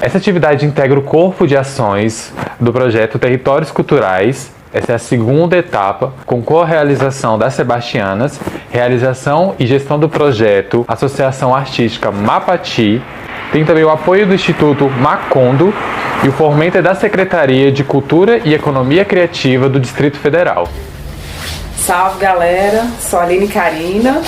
Essa atividade integra o corpo de ações do projeto Territórios Culturais. Essa é a segunda etapa, com co-realização das Sebastianas, realização e gestão do projeto Associação Artística Mapati. Tem também o apoio do Instituto Macondo e o fomento é da Secretaria de Cultura e Economia Criativa do Distrito Federal. Salve, galera! Sou a Aline Carina,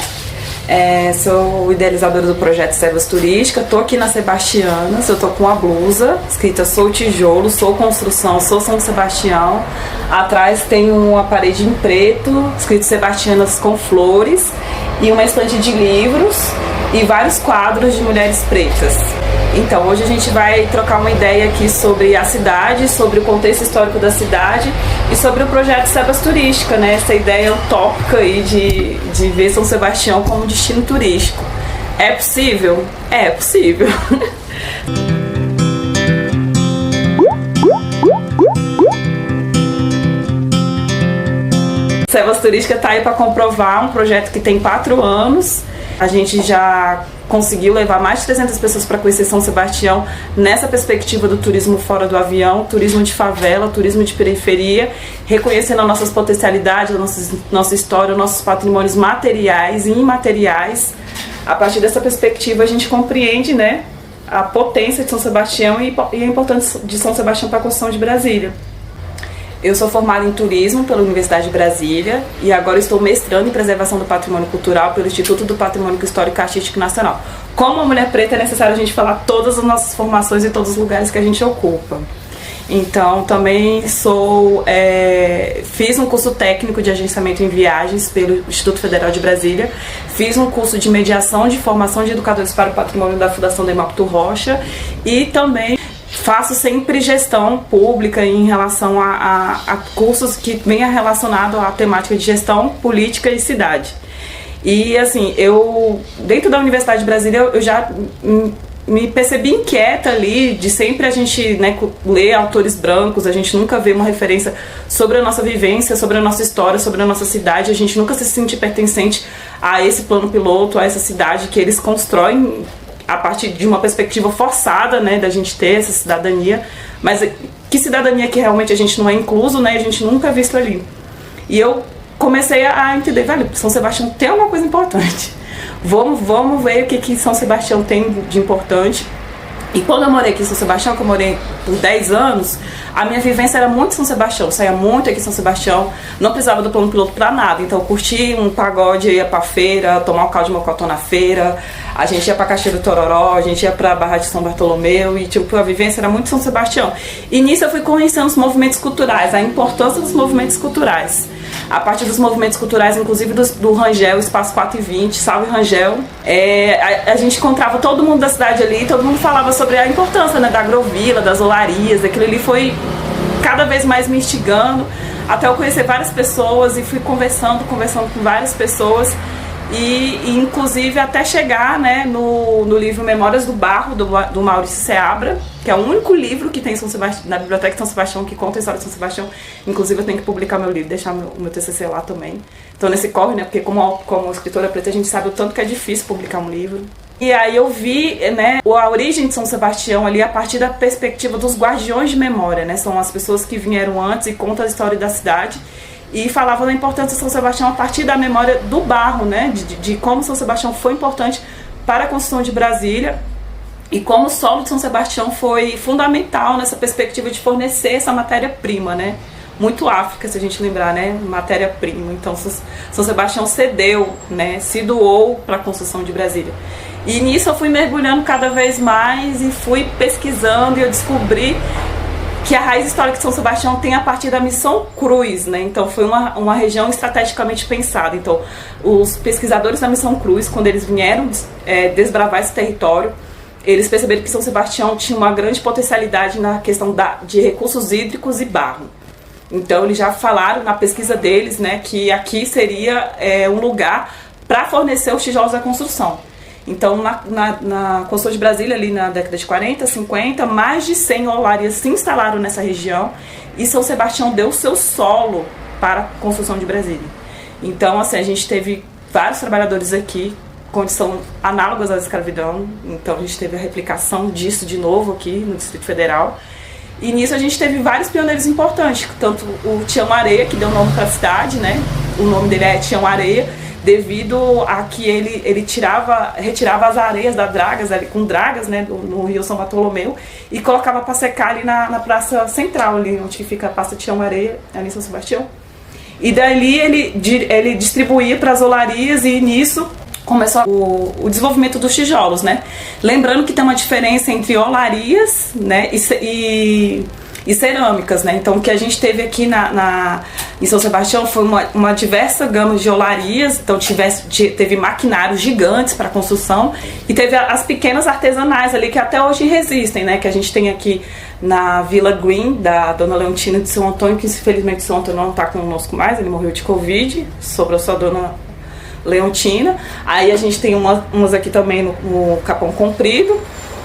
sou idealizadora do projeto Sebas Turística. Tô aqui na Sebastianas, eu tô com a blusa escrita Sou Tijolo, Sou Construção, Sou São Sebastião. Atrás tem uma parede em preto, escrito Sebastianas com flores, e uma estante de livros e vários quadros de mulheres pretas. Então hoje a gente vai trocar uma ideia aqui sobre a cidade, sobre o contexto histórico da cidade e sobre o projeto Sebas Turística, né? Essa ideia utópica aí de ver São Sebastião como destino turístico. É possível? É possível. Sebas Turística está aí para comprovar um projeto que tem 4 anos. A gente já conseguiu levar mais de 300 pessoas para conhecer São Sebastião nessa perspectiva do turismo fora do avião, turismo de favela, turismo de periferia, reconhecendo as nossas potencialidades, a nossa história, os nossos patrimônios materiais e imateriais. A partir dessa perspectiva a gente compreende, né, a potência de São Sebastião e a importância de São Sebastião para a construção de Brasília. Eu sou formada em turismo pela Universidade de Brasília e agora estou mestrando em preservação do patrimônio cultural pelo Instituto do Patrimônio Histórico e Artístico Nacional. Como uma mulher preta, é necessário a gente falar todas as nossas formações e todos os lugares que a gente ocupa. Então, também fiz um curso técnico de agenciamento em viagens pelo Instituto Federal de Brasília, fiz um curso de mediação de formação de educadores para o patrimônio da Fundação Demápto Rocha e também faço sempre gestão pública em relação a cursos que venham relacionados à temática de gestão, política e cidade. E assim, dentro da Universidade de Brasília, eu já me percebi inquieta ali, de sempre a gente, né, ler autores brancos, a gente nunca vê uma referência sobre a nossa vivência, sobre a nossa história, sobre a nossa cidade, a gente nunca se sente pertencente a esse plano piloto, a essa cidade que eles constroem a partir de uma perspectiva forçada, né, da gente ter essa cidadania, mas que cidadania que realmente a gente não é incluso, né, a gente nunca é visto ali. E eu comecei a entender, velho, São Sebastião tem uma coisa importante, vamos ver o que São Sebastião tem de importante. E quando eu morei aqui em São Sebastião, que eu morei por 10 anos, a minha vivência era muito São Sebastião. Eu saía muito aqui em São Sebastião, não precisava do plano piloto pra nada. Então eu curti um pagode, ia pra feira, tomar um caldo de mocotó na feira, a gente ia pra Cachoeira do Tororó, a gente ia pra Barra de São Bartolomeu e tipo, a vivência era muito São Sebastião. E nisso eu fui conhecendo os movimentos culturais, a importância dos movimentos culturais. A partir dos movimentos culturais, inclusive do Rangel, Espaço 4 e 20, Salve Rangel, a gente encontrava todo mundo da cidade ali, todo mundo falava sobre a importância, né, da agrovila, das olarias, aquilo ali foi cada vez mais me instigando, até eu conhecer várias pessoas e fui conversando com várias pessoas e inclusive até chegar, né, no livro Memórias do Barro, do Maurício Seabra, que é o único livro que tem na Biblioteca de São Sebastião que conta a história de São Sebastião. Inclusive eu tenho que publicar meu livro, deixar o meu TCC lá também. Então nesse corre, né, porque como escritora preta a gente sabe o tanto que é difícil publicar um livro. E aí eu vi, né, a origem de São Sebastião ali a partir da perspectiva dos guardiões de memória, né, são as pessoas que vieram antes e contam a história da cidade e falavam da importância de São Sebastião a partir da memória do barro, né, de como São Sebastião foi importante para a construção de Brasília e como o solo de São Sebastião foi fundamental nessa perspectiva de fornecer essa matéria-prima, né, muito África, se a gente lembrar, né, matéria-prima. Então São Sebastião cedeu, né, se doou para a construção de Brasília. E nisso eu fui mergulhando cada vez mais e fui pesquisando e eu descobri que a raiz histórica de São Sebastião tem a partir da Missão Cruz, né? Então foi uma região estrategicamente pensada. Então os pesquisadores da Missão Cruz, quando eles vieram desbravar esse território, eles perceberam que São Sebastião tinha uma grande potencialidade na questão de recursos hídricos e barro. Então eles já falaram na pesquisa deles, né, que aqui seria um lugar para fornecer os tijolos da construção. Então, na construção de Brasília, ali na década de 40, 50, mais de 100 olarias se instalaram nessa região e São Sebastião deu o seu solo para a construção de Brasília. Então, assim, a gente teve vários trabalhadores aqui condição análogas à escravidão. Então a gente teve a replicação disso de novo aqui no Distrito Federal. E nisso a gente teve vários pioneiros importantes, tanto o Tião Areia, que deu nome para a cidade, né? O nome dele é Tião Areia, devido a que ele retirava as areias das dragas, com dragas, né, no Rio São Bartolomeu, e colocava para secar ali na praça central, ali onde fica a Praça Tião Areia, ali em São Sebastião. E dali ele distribuía para as olarias, e nisso começou o desenvolvimento dos tijolos, né? Lembrando que tem uma diferença entre olarias, né, e cerâmicas, né? Então o que a gente teve aqui em São Sebastião foi uma diversa gama de olarias. Então teve maquinários gigantes para construção, e teve as pequenas artesanais ali que até hoje resistem, né? Que a gente tem aqui na Vila Green, da Dona Leontina de São Antônio, que infelizmente São Antônio não está conosco mais, ele morreu de Covid, sobrou só a Dona Leontina. Aí a gente tem umas aqui também no Capão Comprido,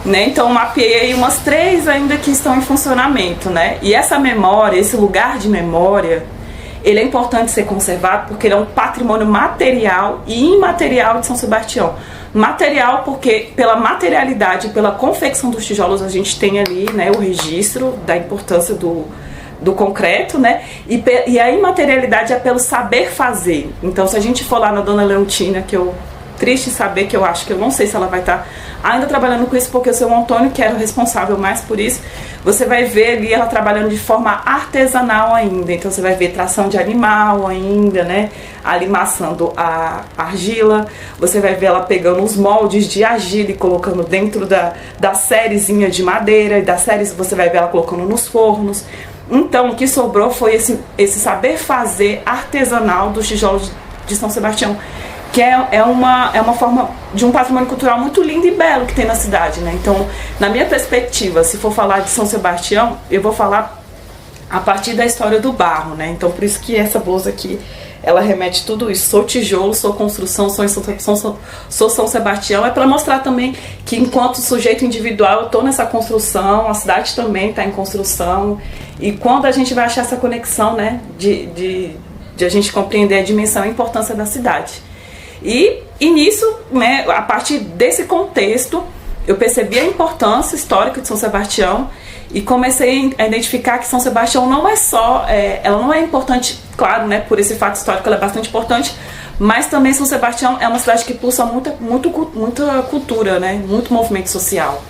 né? Então mapeei aí umas 3 ainda que estão em funcionamento, né? E essa memória, esse lugar de memória, ele é importante ser conservado porque ele é um patrimônio material e imaterial de São Sebastião. Material porque pela materialidade, pela confecção dos tijolos a gente tem ali, né, o registro da importância do concreto, né? E a imaterialidade é pelo saber fazer. Então se a gente for lá na Dona Leontina, que eu triste saber que eu acho que eu não sei se ela vai estar ainda trabalhando com isso, porque o seu Antônio, que era o responsável mais por isso, você vai ver ali ela trabalhando de forma artesanal ainda. Então você vai ver tração de animal ainda, né? Ali maçando a argila. Você vai ver ela pegando os moldes de argila e colocando dentro da sériezinha de madeira, e da série você vai ver ela colocando nos fornos. Então o que sobrou foi esse saber fazer artesanal dos tijolos de São Sebastião, que é uma forma de um patrimônio cultural muito lindo e belo que tem na cidade, né? Então, na minha perspectiva, se for falar de São Sebastião, eu vou falar a partir da história do barro, né? Então, por isso que essa blusa aqui, ela remete tudo isso. Sou tijolo, sou construção, sou São Sebastião. É para mostrar também que enquanto sujeito individual eu estou nessa construção, a cidade também está em construção. E quando a gente vai achar essa conexão, né, de a gente compreender a dimensão e a importância da cidade. E nisso, né, a partir desse contexto, eu percebi a importância histórica de São Sebastião e comecei a identificar que São Sebastião não é só, ela não é importante, claro, né, por esse fato histórico ela é bastante importante, mas também São Sebastião é uma cidade que pulsa muita cultura, né, muito movimento social.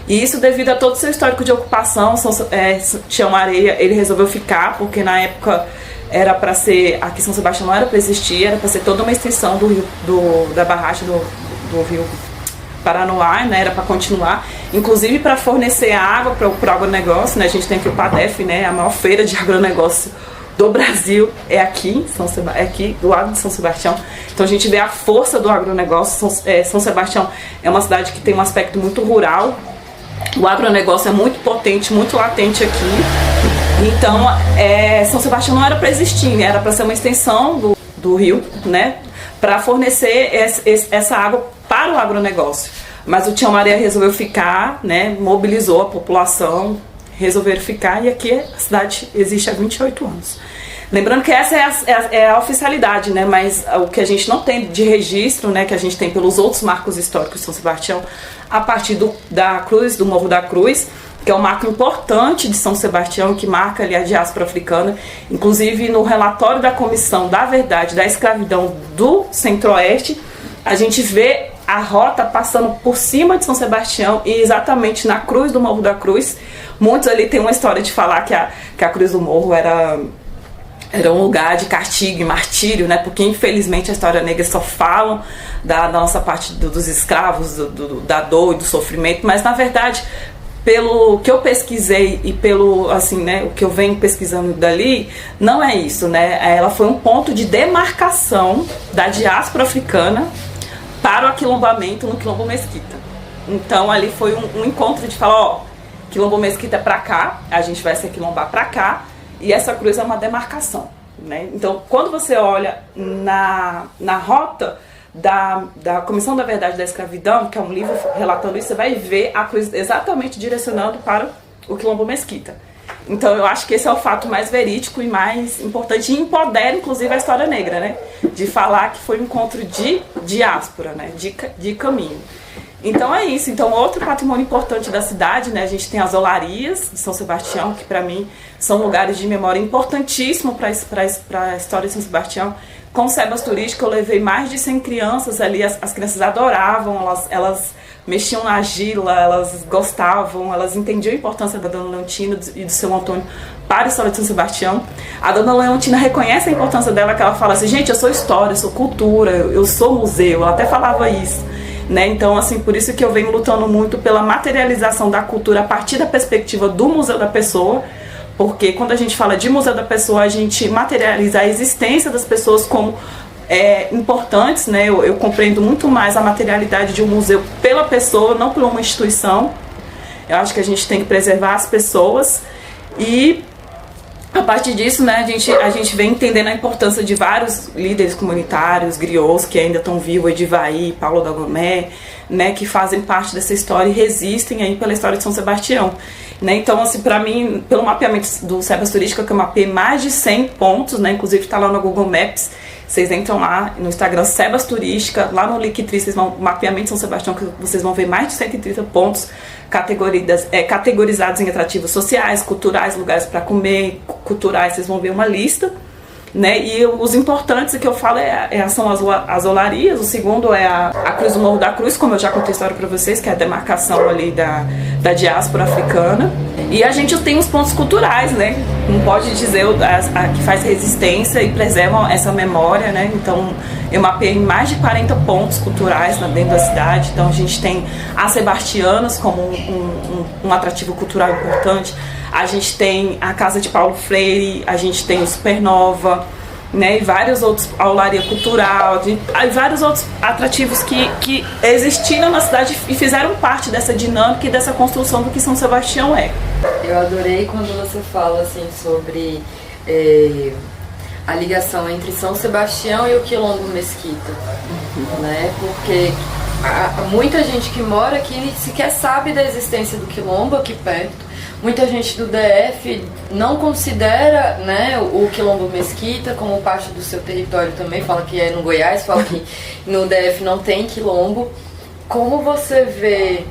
E isso devido a todo o seu histórico de ocupação. Tião Areia, ele resolveu ficar, porque na época era para ser, aqui São Sebastião não era para existir, era para ser toda uma extensão da barragem do rio Paranoá, né? Era para continuar, inclusive para fornecer água para o agronegócio, né? A gente tem aqui o PADEF, né? A maior feira de agronegócio do Brasil é aqui, é aqui do lado de São Sebastião. Então a gente vê a força do agronegócio. São Sebastião é uma cidade que tem um aspecto muito rural. O agronegócio é muito potente, muito latente aqui. Então, São Sebastião não era para existir, era para ser uma extensão do rio, né, para fornecer essa água para o agronegócio. Mas o Tião Areia resolveu ficar, né, mobilizou a população, resolveram ficar, e aqui a cidade existe há 28 anos. Lembrando que essa é a oficialidade, né, mas o que a gente não tem de registro, né, que a gente tem pelos outros marcos históricos de São Sebastião, a partir da Cruz, do Morro da Cruz, que é um marco importante de São Sebastião, que marca ali a diáspora africana. Inclusive no relatório da Comissão da Verdade da Escravidão do Centro-Oeste, a gente vê a rota passando por cima de São Sebastião e exatamente na Cruz do Morro da Cruz. Muitos ali têm uma história de falar que a Cruz do Morro era um lugar de castigo e martírio, né? Porque infelizmente a história negra só falam da nossa parte dos escravos, da dor e do sofrimento, mas na verdade, pelo que eu pesquisei e pelo, assim, né, o que eu venho pesquisando dali, não é isso, né? Ela foi um ponto de demarcação da diáspora africana para o aquilombamento no Quilombo Mesquita. Então ali foi um encontro de falar, ó, Quilombo Mesquita é pra cá, a gente vai se aquilombar pra cá, e essa cruz é uma demarcação, né? Então quando você olha na rota da Comissão da Verdade da Escravidão, que é um livro relatando isso, você vai ver a cruz exatamente direcionando para o Quilombo Mesquita. Então eu acho que esse é o fato mais verídico e mais importante, e empodera inclusive a história negra, né? De falar que foi um encontro de diáspora, né? De caminho. Então é isso. Então outro patrimônio importante da cidade, né? A gente tem as olarias de São Sebastião, que para mim são lugares de memória importantíssimo para a história de São Sebastião. Com o Sebas Turístico eu levei mais de 100 crianças ali, as crianças adoravam, elas mexiam na argila, elas gostavam, elas entendiam a importância da Dona Leontina e do seu Antônio para a história de São Sebastião. A Dona Leontina reconhece a importância dela, que ela fala assim, gente, eu sou história, eu sou cultura, eu sou museu, ela até falava isso. Né? Então, assim, por isso que eu venho lutando muito pela materialização da cultura a partir da perspectiva do Museu da Pessoa, porque quando a gente fala de Museu da Pessoa, a gente materializa a existência das pessoas como importantes, né? Eu compreendo muito mais a materialidade de um museu pela pessoa, não por uma instituição. Eu acho que a gente tem que preservar as pessoas e a partir disso, né, a gente vem entendendo a importância de vários líderes comunitários, griots, que ainda estão vivos, Edivaí, Paulo da Gomé, né, que fazem parte dessa história e resistem aí pela história de São Sebastião. Né? Então, assim, para mim, pelo mapeamento do Sebas Turística, que eu mapeei mais de 100 pontos, né, inclusive está lá no Google Maps, vocês entram lá no Instagram, Sebas Turística, lá no Linktree, vocês vão, mapeamento São Sebastião, que vocês vão ver mais de 130 pontos categorizados em atrativos sociais, culturais, lugares para comer, culturais, vocês vão ver uma lista. Né? E os importantes que eu falo são as olarias. O segundo é a Cruz do Morro da Cruz, como eu já contei a história para vocês, que é a demarcação ali da diáspora africana. E a gente tem os pontos culturais, né? Não pode dizer que faz resistência e preservam essa memória, né? Então eu mapeei mais de 40 pontos culturais dentro da cidade. Então a gente tem as Sebastianas como um atrativo cultural importante. A gente tem a Casa de Paulo Freire, a gente tem o Supernova, né, e vários outros, a Olaria Cultural, vários outros atrativos que existiram na cidade e fizeram parte dessa dinâmica e dessa construção do que São Sebastião é. Eu adorei quando você fala assim sobre a ligação entre São Sebastião e o Quilombo Mesquita, né, porque muita gente que mora aqui sequer sabe da existência do Quilombo aqui perto. Muita gente do DF não considera, né, o Quilombo Mesquita como parte do seu território também, fala que é no Goiás, fala que no DF não tem quilombo. Como você vê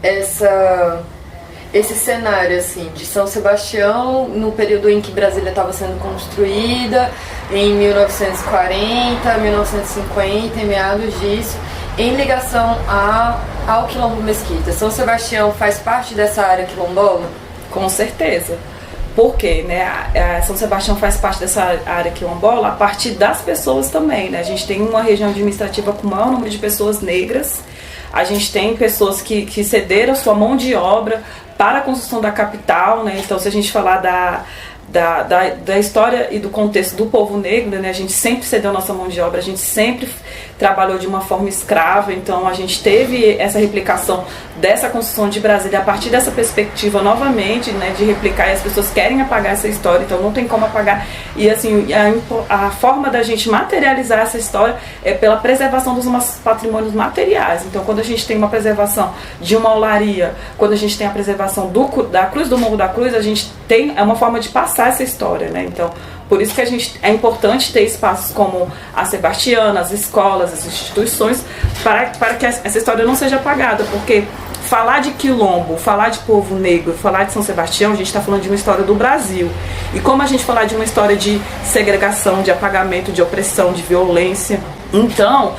esse cenário assim, de São Sebastião no período em que Brasília estava sendo construída, em 1940, 1950, em meados disso, em ligação ao Quilombo Mesquita? São Sebastião faz parte dessa área quilombola? Com certeza. Porque, né, São Sebastião faz parte dessa área quilombola a partir das pessoas também, né? A gente tem uma região administrativa com o maior número de pessoas negras, a gente tem pessoas que cederam sua mão de obra para a construção da capital, né? Então, se a gente falar da história e do contexto do povo negro, né? A gente sempre cedeu nossa mão de obra, a gente sempre trabalhou de uma forma escrava, então a gente teve essa replicação dessa construção de Brasília a partir dessa perspectiva novamente, né, de replicar, e as pessoas querem apagar essa história, então não tem como apagar, e assim, a forma da gente materializar essa história é pela preservação dos nossos patrimônios materiais. Então quando a gente tem uma preservação de uma olaria, quando a gente tem a preservação da Cruz do Morro da Cruz, a gente tem uma forma de passar essa história, né? Então por isso que é importante ter espaços como a Sebastiana, as escolas, as instituições, para que essa história não seja apagada, porque falar de quilombo, falar de povo negro, falar de São Sebastião, a gente está falando de uma história do Brasil. E como a gente falar de uma história de segregação, de apagamento, de opressão, de violência. Então,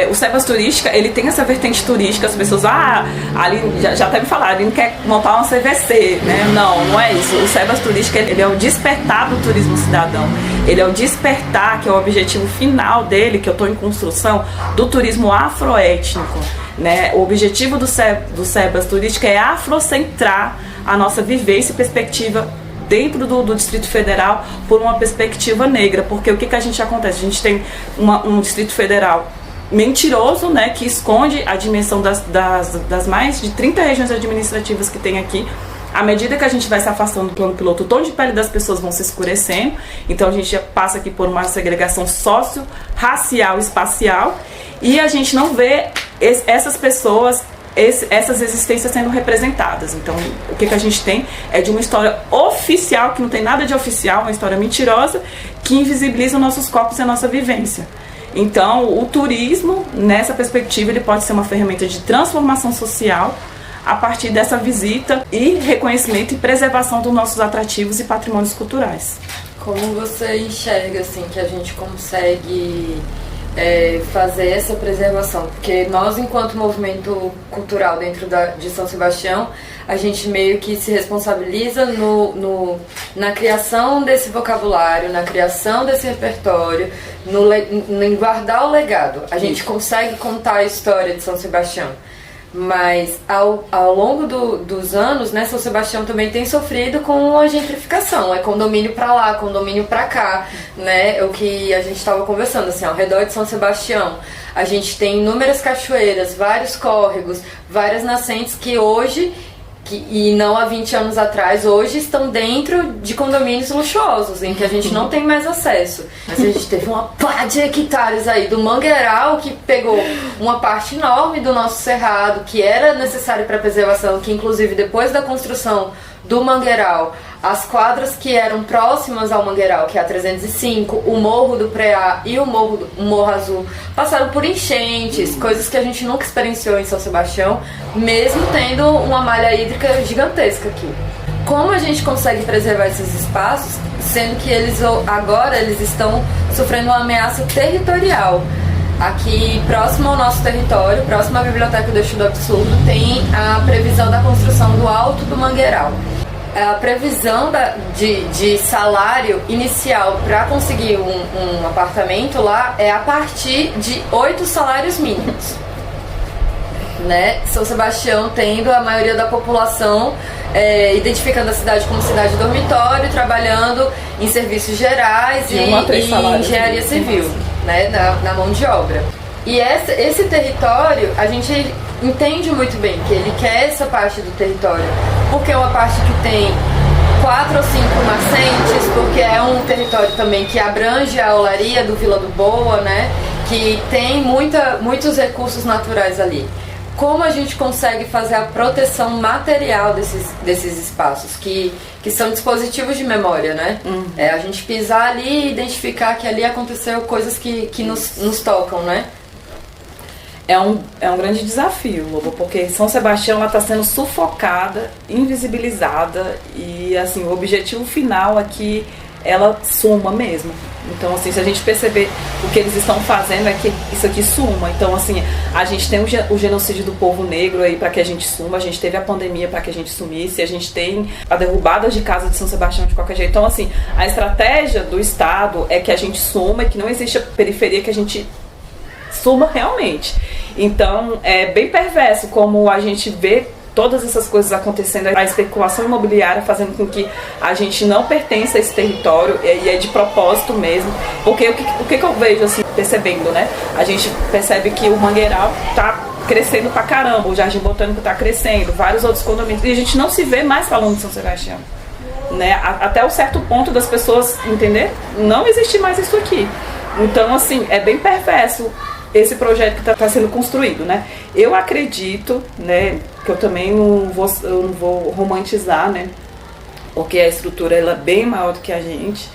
o Sebas Turística, ele tem essa vertente turística, as pessoas, ali já até me falaram, ele não quer montar uma CVC, né? Não é isso. O Sebas Turística, ele é o despertar do turismo cidadão. Ele é o despertar, que é o objetivo final dele, que eu estou em construção, do turismo afroétnico. Né? O objetivo do Sebas Turística é afrocentrar a nossa vivência e perspectiva dentro do Distrito Federal por uma perspectiva negra, porque o que a gente acontece? A gente tem um Distrito Federal mentiroso, né, que esconde a dimensão das mais de 30 regiões administrativas que tem aqui. À medida que a gente vai se afastando do plano piloto, o tom de pele das pessoas vão se escurecendo, então a gente passa aqui por uma segregação socio-racial e espacial, e a gente não vê essas pessoas essas existências sendo representadas. Então, o que a gente tem é de uma história oficial, que não tem nada de oficial, uma história mentirosa, que invisibiliza os nossos corpos e a nossa vivência. Então, o turismo, nessa perspectiva, ele pode ser uma ferramenta de transformação social a partir dessa visita e reconhecimento e preservação dos nossos atrativos e patrimônios culturais. Como você enxerga, assim, que a gente consegue fazer essa preservação? Porque nós, enquanto movimento cultural dentro de São Sebastião, a gente meio que se responsabiliza na criação desse vocabulário, na criação desse repertório, em guardar o legado. A gente consegue contar a história de São Sebastião. Mas ao longo dos anos, né, São Sebastião também tem sofrido com a gentrificação. É condomínio pra lá, condomínio pra cá, né? O que a gente estava conversando, assim, ao redor de São Sebastião, a gente tem inúmeras cachoeiras, vários córregos, várias nascentes que hoje, e não há 20 anos atrás, hoje estão dentro de condomínios luxuosos, em que a gente não tem mais acesso. Mas a gente teve uma pá de hectares aí do Mangueiral, que pegou uma parte enorme do nosso cerrado, que era necessário para preservação, que inclusive depois da construção do Mangueiral, as quadras que eram próximas ao Mangueiral, que é a 305, o Morro do Preá e o Morro Azul, passaram por enchentes, coisas que a gente nunca experienciou em São Sebastião, mesmo tendo uma malha hídrica gigantesca aqui. Como a gente consegue preservar esses espaços, sendo que agora eles estão sofrendo uma ameaça territorial? Aqui, próximo ao nosso território, próximo à Biblioteca do Eixo do Absurdo, tem a previsão da construção do Alto do Mangueiral. A previsão de salário inicial para conseguir um apartamento lá é a partir de 8 salários mínimos. Né? São Sebastião tendo a maioria da população identificando a cidade como cidade dormitório, trabalhando em serviços gerais e em engenharia civil, né? na mão de obra. E esse território, a gente entende muito bem que ele quer essa parte do território, porque é uma parte que tem 4 ou 5 nascentes, porque é um território também que abrange a olaria do Vila do Boa, né? Que tem muitos recursos naturais ali. Como a gente consegue fazer a proteção material desses espaços, que são dispositivos de memória, né? A gente pisar ali e identificar que ali aconteceu coisas que nos tocam, né? É um grande desafio, Lobo, porque São Sebastião está sendo sufocada, invisibilizada e assim, o objetivo final é que ela suma mesmo. Então, assim, se a gente perceber o que eles estão fazendo é que isso aqui suma. Então, assim, a gente tem o genocídio do povo negro aí para que a gente suma, a gente teve a pandemia para que a gente sumisse, a gente tem a derrubada de casa de São Sebastião de qualquer jeito. Então, assim, a estratégia do Estado é que a gente suma e que não existe a periferia, que a gente suma realmente. Então, é bem perverso como a gente vê todas essas coisas acontecendo, a especulação imobiliária fazendo com que a gente não pertença a esse território, e é de propósito mesmo, porque o que eu vejo assim, percebendo, né? A gente percebe que o Mangueiral tá crescendo pra caramba, o Jardim Botânico tá crescendo, vários outros condomínios, e a gente não se vê mais falando de São Sebastião, né? Até um certo ponto das pessoas entender, não existe mais isso aqui. Então, assim, é bem perverso esse projeto que está sendo construído, né? Eu acredito, né, que eu também não vou romantizar, né, porque a estrutura ela é bem maior do que a gente,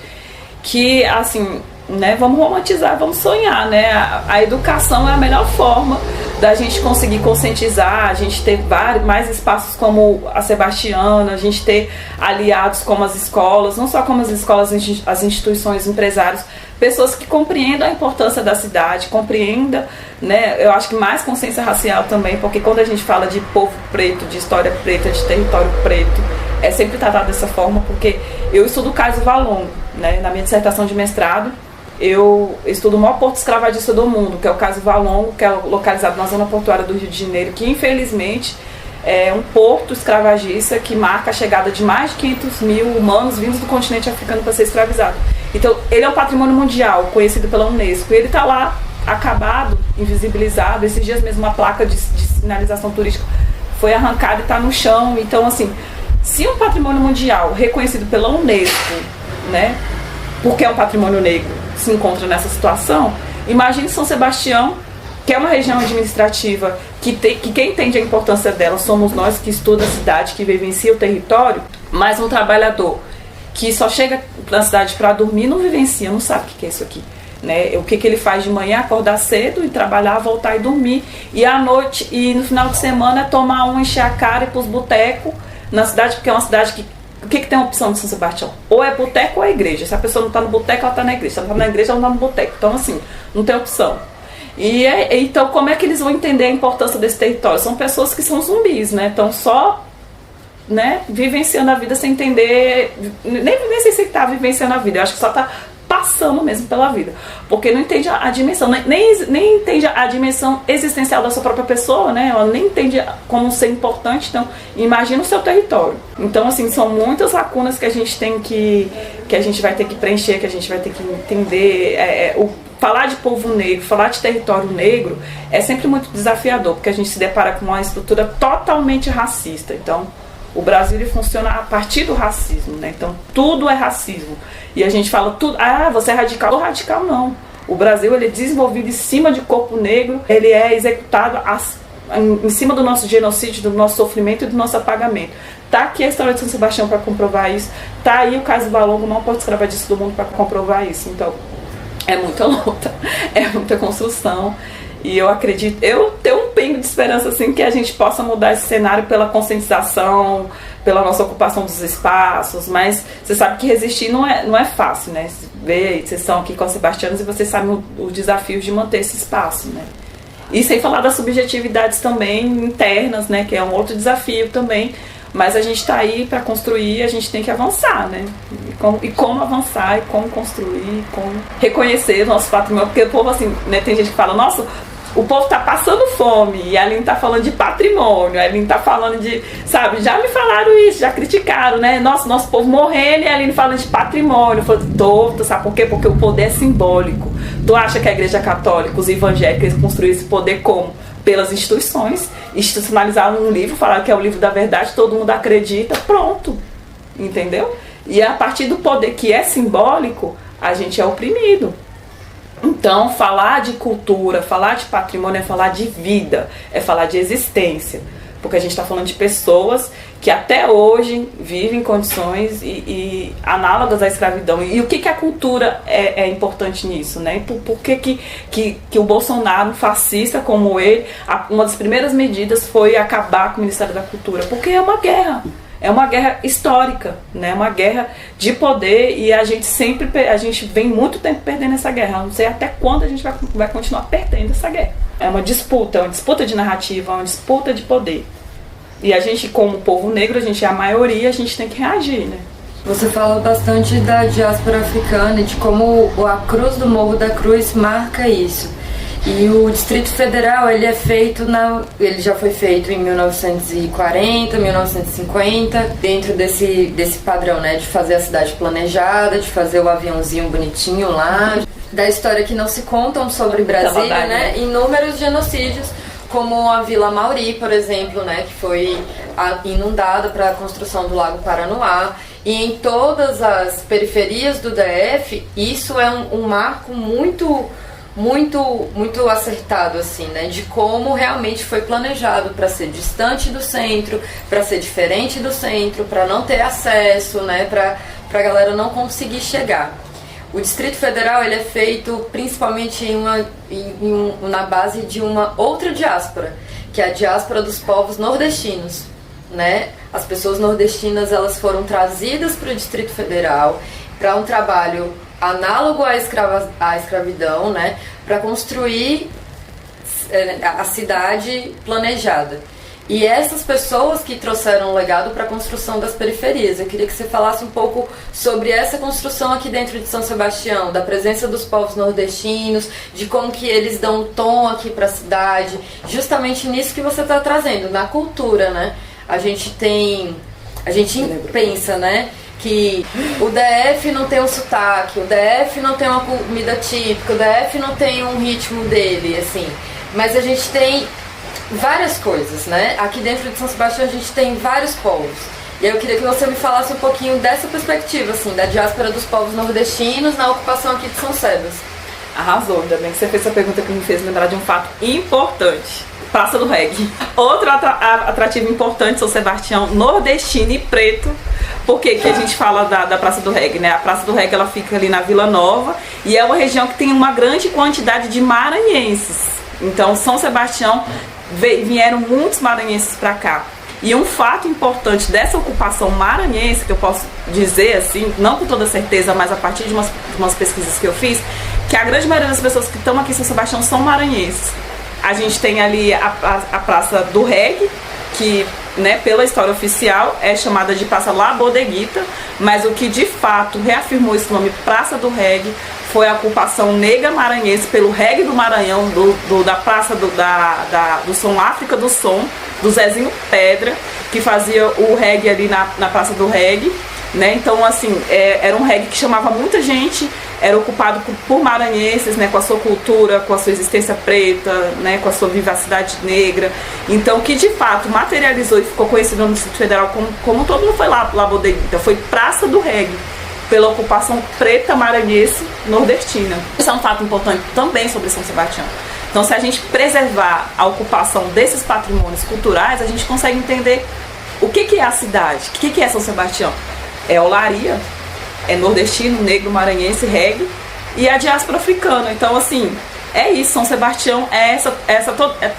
que, assim, né, vamos romantizar, vamos sonhar, né? A educação é a melhor forma da gente conseguir conscientizar, a gente ter mais espaços como a Sebastiana, a gente ter aliados como as escolas, não só como as escolas, as instituições, empresários, pessoas que compreendam a importância da cidade, compreendam, né, eu acho que mais consciência racial também, porque quando a gente fala de povo preto, de história preta, de território preto, é sempre tratado dessa forma, porque eu estudo o caso Valongo, né, na minha dissertação de mestrado, eu estudo o maior porto escravagista do mundo, que é o caso Valongo, que é localizado na zona portuária do Rio de Janeiro, que infelizmente é um porto escravagista que marca a chegada de mais de 500 mil humanos vindos do continente africano para ser escravizado. Então, ele é um patrimônio mundial, conhecido pela Unesco, e ele está lá, acabado, invisibilizado. Esses dias mesmo uma placa de sinalização turística foi arrancada e está no chão. Então, assim, se um patrimônio mundial reconhecido pela Unesco, né, porque é um patrimônio negro, se encontra nessa situação, imagine São Sebastião, que é uma região administrativa que quem entende a importância dela somos nós que estuda a cidade, que vivencia o território, mas um trabalhador que só chega na cidade para dormir não vivencia, não sabe o que é isso aqui. Né? O que ele faz de manhã, acordar cedo e trabalhar, voltar e dormir, e à noite e no final de semana é tomar encher a cara e ir para os botecos na cidade, porque é uma cidade que o que tem a opção de São Sebastião? Ou é boteco ou é igreja. Se a pessoa não está no boteco, ela está na igreja. Se ela está na igreja, ela não está no boteco. Então, assim, não tem opção. Então, como é que eles vão entender a importância desse território? São pessoas que são zumbis, né? Estão só, né, vivenciando a vida sem entender, nem sei se está vivenciando a vida. Eu acho que só está passando mesmo pela vida, porque não entende a dimensão, nem entende a dimensão existencial da sua própria pessoa, né? Ela nem entende como ser importante. Então, imagina o seu território. Então, assim, são muitas lacunas que a gente tem que a gente vai ter que preencher, que a gente vai ter que entender. Falar de povo negro, falar de território negro é sempre muito desafiador, porque a gente se depara com uma estrutura totalmente racista. Então, o Brasil ele funciona a partir do racismo, né? Então, tudo é racismo. E a gente fala tudo, você é radical. Ou radical não. O Brasil ele é desenvolvido em cima de corpo negro, ele é executado em cima do nosso genocídio, do nosso sofrimento e do nosso apagamento. Tá aqui a história de São Sebastião para comprovar isso. Tá aí o caso do Valongo, não pode escrever disso do mundo para comprovar isso. Então, é muita luta, é muita construção. E eu acredito, eu tenho um pingo de esperança assim, que a gente possa mudar esse cenário pela conscientização, pela nossa ocupação dos espaços, mas você sabe que resistir não é fácil, né? Vocês estão aqui com os sebastianos e vocês sabem os desafios de manter esse espaço, né? E sem falar das subjetividades também internas, né? Que é um outro desafio também, mas a gente está aí para construir, a gente tem que avançar, né? E como avançar, e como construir, como reconhecer o nosso patrimônio, porque o povo assim, né? Tem gente que fala, nossa, o povo tá passando fome, e a Aline tá falando de patrimônio, a Aline tá falando de, sabe, já me falaram isso, já criticaram, né? Nosso povo morrendo e a Aline falando de patrimônio. Eu falei, tô, sabe por quê? Porque o poder é simbólico. Tu acha que a Igreja Católica, os evangélicos construíram esse poder como? Pelas instituições, institucionalizaram um livro, falaram que é o livro da verdade, todo mundo acredita, pronto, entendeu? E a partir do poder que é simbólico, a gente é oprimido. Então, falar de cultura, falar de patrimônio é falar de vida, é falar de existência. Porque a gente está falando de pessoas que até hoje vivem em condições e análogas à escravidão. E o que a cultura é importante nisso, né? Por que o Bolsonaro, fascista como ele, uma das primeiras medidas foi acabar com o Ministério da Cultura? Porque é uma guerra. É uma guerra histórica, né? Uma guerra de poder, e a gente vem muito tempo perdendo essa guerra. Eu não sei até quando a gente vai continuar perdendo essa guerra. É uma disputa de narrativa, uma disputa de poder. E a gente, como povo negro, a gente é a maioria, a gente tem que reagir, né? Você fala bastante da diáspora africana e de como a Cruz do Morro da Cruz marca isso. E o Distrito Federal, ele já foi feito em 1940, 1950, dentro desse padrão, né, de fazer a cidade planejada, de fazer o aviãozinho bonitinho lá, da história que não se contam sobre Brasília, né, inúmeros genocídios, como a Vila Mauri, por exemplo, né, que foi inundada para a construção do Lago Paranoá. E em todas as periferias do DF, isso é um marco muito acertado, assim, né, de como realmente foi planejado para ser distante do centro, para ser diferente do centro, para não ter acesso, né, para a galera não conseguir chegar. O Distrito Federal ele é feito principalmente na base de uma outra diáspora, que é a diáspora dos povos nordestinos, né? As pessoas nordestinas elas foram trazidas para o Distrito Federal para um trabalho análogo à escravidão, né, para construir a cidade planejada. E essas pessoas que trouxeram um legado para a construção das periferias. Eu queria que você falasse um pouco sobre essa construção aqui dentro de São Sebastião, da presença dos povos nordestinos, de como que eles dão um tom aqui para a cidade, justamente nisso que você está trazendo, na cultura, né? A gente pensa, né, que o DF não tem um sotaque, o DF não tem uma comida típica, o DF não tem um ritmo dele, assim. Mas a gente tem várias coisas, né? Aqui dentro de São Sebastião a gente tem vários povos. E eu queria que você me falasse um pouquinho dessa perspectiva, assim, da diáspora dos povos nordestinos na ocupação aqui de São Sebas. Arrasou, ainda bem que você fez essa pergunta que me fez lembrar de um fato importante. Praça do Reggae. Outro atrativo importante, São Sebastião, nordestino e preto. Por que a gente fala da Praça do Reggae, né? A Praça do Reggae, ela fica ali na Vila Nova e é uma região que tem uma grande quantidade de maranhenses. Então, São Sebastião, vieram muitos maranhenses para cá. E um fato importante dessa ocupação maranhense, que eu posso dizer assim, não com toda certeza, mas a partir de umas pesquisas que eu fiz, que a grande maioria das pessoas que estão aqui em São Sebastião são maranhenses. A gente tem ali a Praça do Reggae, que, né, pela história oficial é chamada de Praça La Bodeguita, mas o que de fato reafirmou esse nome Praça do Reggae foi a ocupação negra maranhense pelo reggae do Maranhão, da Praça do Som África do Som, do Zezinho Pedra, que fazia o reggae ali na Praça do Reggae, né? Então, assim, era um reggae que chamava muita gente, era ocupado por maranhenses, né, com a sua cultura, com a sua existência preta, né, com a sua vivacidade negra. Então, que de fato materializou e ficou conhecido no Distrito Federal como todo mundo foi lá Bodeguita, foi Praça do Reggae, pela ocupação preta maranhense nordestina. Isso é um fato importante também sobre São Sebastião. Então, se a gente preservar a ocupação desses patrimônios culturais, a gente consegue entender o que é a cidade, o que é São Sebastião. É olaria, é nordestino, negro, maranhense, reggae e a diáspora africana. Então, assim, é isso. São Sebastião é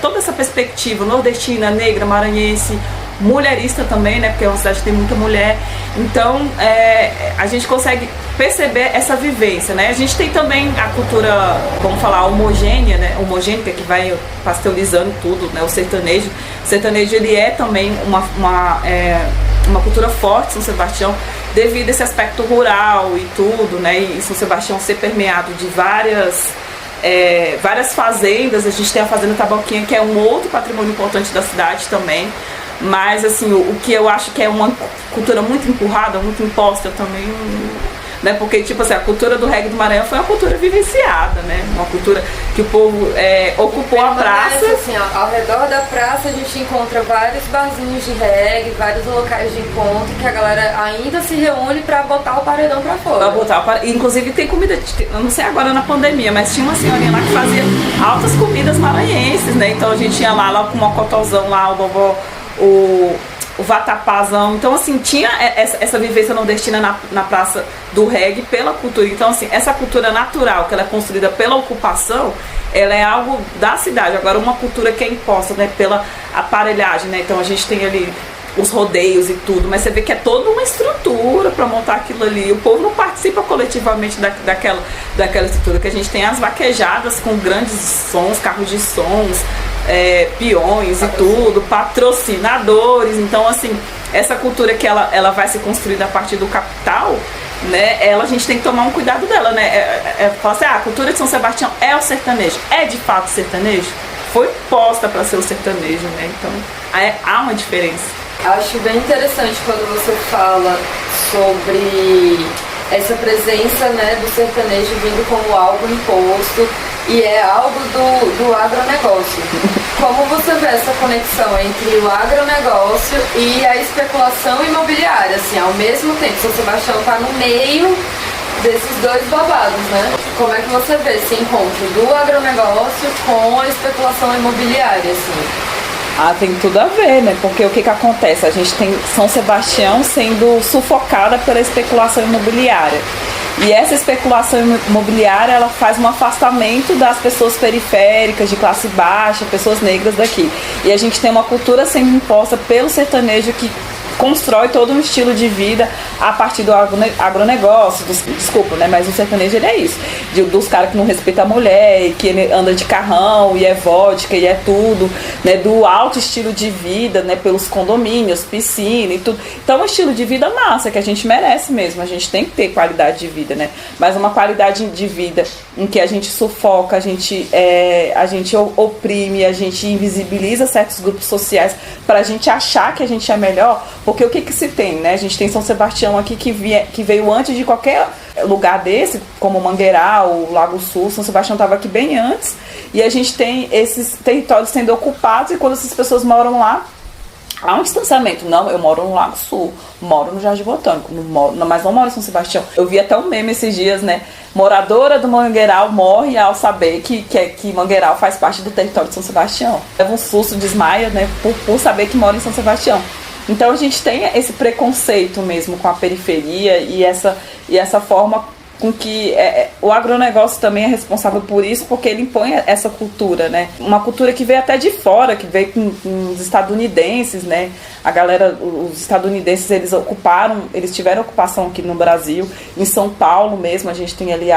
toda essa perspectiva nordestina, negra, maranhense, mulherista também, né? Porque é uma cidade que tem muita mulher. Então, a gente consegue perceber essa vivência, né? A gente tem também a cultura, vamos falar, homogênea, né? Homogênica, que vai pasteurizando tudo, né? O sertanejo. O sertanejo, ele é também uma cultura forte, São Sebastião, devido a esse aspecto rural e tudo, né? E São Sebastião ser permeado de várias fazendas. A gente tem a Fazenda Taboquinha, que é um outro patrimônio importante da cidade também. Mas, assim, o que eu acho que é uma cultura muito empurrada, muito imposta também, né? Porque, tipo assim, a cultura do reggae do Maranhão foi uma cultura vivenciada, né? Uma cultura que o povo ocupou a praça. Assim, ao redor da praça a gente encontra vários barzinhos de reggae, vários locais de encontro que a galera ainda se reúne pra botar o paredão pra fora. Inclusive tem comida, eu não sei agora na pandemia, mas tinha uma senhorinha lá que fazia altas comidas maranhenses, né? Então a gente ia lá com o mocotozão lá, o bobó, o vatapazão. Então, assim, tinha essa vivência nordestina na Praça do Reggae pela cultura. Então, assim, essa cultura natural, que ela é construída pela ocupação, ela é algo da cidade. Agora, uma cultura que é imposta, né, pela aparelhagem, né? Então, a gente tem ali os rodeios e tudo, mas você vê que é toda uma estrutura para montar aquilo ali. O povo não participa coletivamente daquela estrutura, que a gente tem as vaquejadas com grandes sons, carros de sons, peões e tudo, patrocinadores. Então, assim, essa cultura que ela vai se construir a partir do capital, né, a gente tem que tomar um cuidado dela, né? Falar assim, a cultura de São Sebastião é o sertanejo. É de fato sertanejo? Foi posta para ser o sertanejo, né? Então, há uma diferença. Acho bem interessante quando você fala sobre essa presença, né, do sertanejo vindo como algo imposto e é algo do agronegócio. Como você vê essa conexão entre o agronegócio e a especulação imobiliária? Assim, ao mesmo tempo, São Sebastião está no meio desses dois babados, né? Como é que você vê esse encontro do agronegócio com a especulação imobiliária, assim? Tem tudo a ver, né? Porque o que acontece? A gente tem São Sebastião sendo sufocada pela especulação imobiliária. E essa especulação imobiliária, ela faz um afastamento das pessoas periféricas, de classe baixa, pessoas negras daqui. E a gente tem uma cultura sendo imposta pelo sertanejo que constrói todo um estilo de vida a partir do agronegócio, desculpa, né? Mas o sertanejo, ele é isso, dos caras que não respeitam a mulher, que ele anda de carrão, e é vodka, e é tudo, né? Do alto estilo de vida, né? Pelos condomínios, piscina e tudo. Então, é um estilo de vida massa, que a gente merece mesmo, a gente tem que ter qualidade de vida, né? Mas uma qualidade de vida em que a gente sufoca, a gente oprime, a gente invisibiliza certos grupos sociais pra gente achar que a gente é melhor. Porque o que se tem, né? A gente tem São Sebastião aqui que veio antes de qualquer lugar desse, como Mangueiral, Lago Sul. São Sebastião estava aqui bem antes. E a gente tem esses territórios sendo ocupados, e quando essas pessoas moram lá, há um distanciamento. Não, eu moro no Lago Sul, moro no Jardim Botânico, mas não moro em São Sebastião. Eu vi até um meme esses dias, né? Moradora do Mangueiral morre ao saber que Mangueiral faz parte do território de São Sebastião. Leva um susto, desmaia, né? Por saber que mora em São Sebastião. Então a gente tem esse preconceito mesmo com a periferia e essa forma com que o agronegócio também é responsável por isso, porque ele impõe essa cultura, né? Uma cultura que veio até de fora, que veio com os estadunidenses, né? A galera, os estadunidenses, eles tiveram ocupação aqui no Brasil, em São Paulo mesmo, a gente tem ali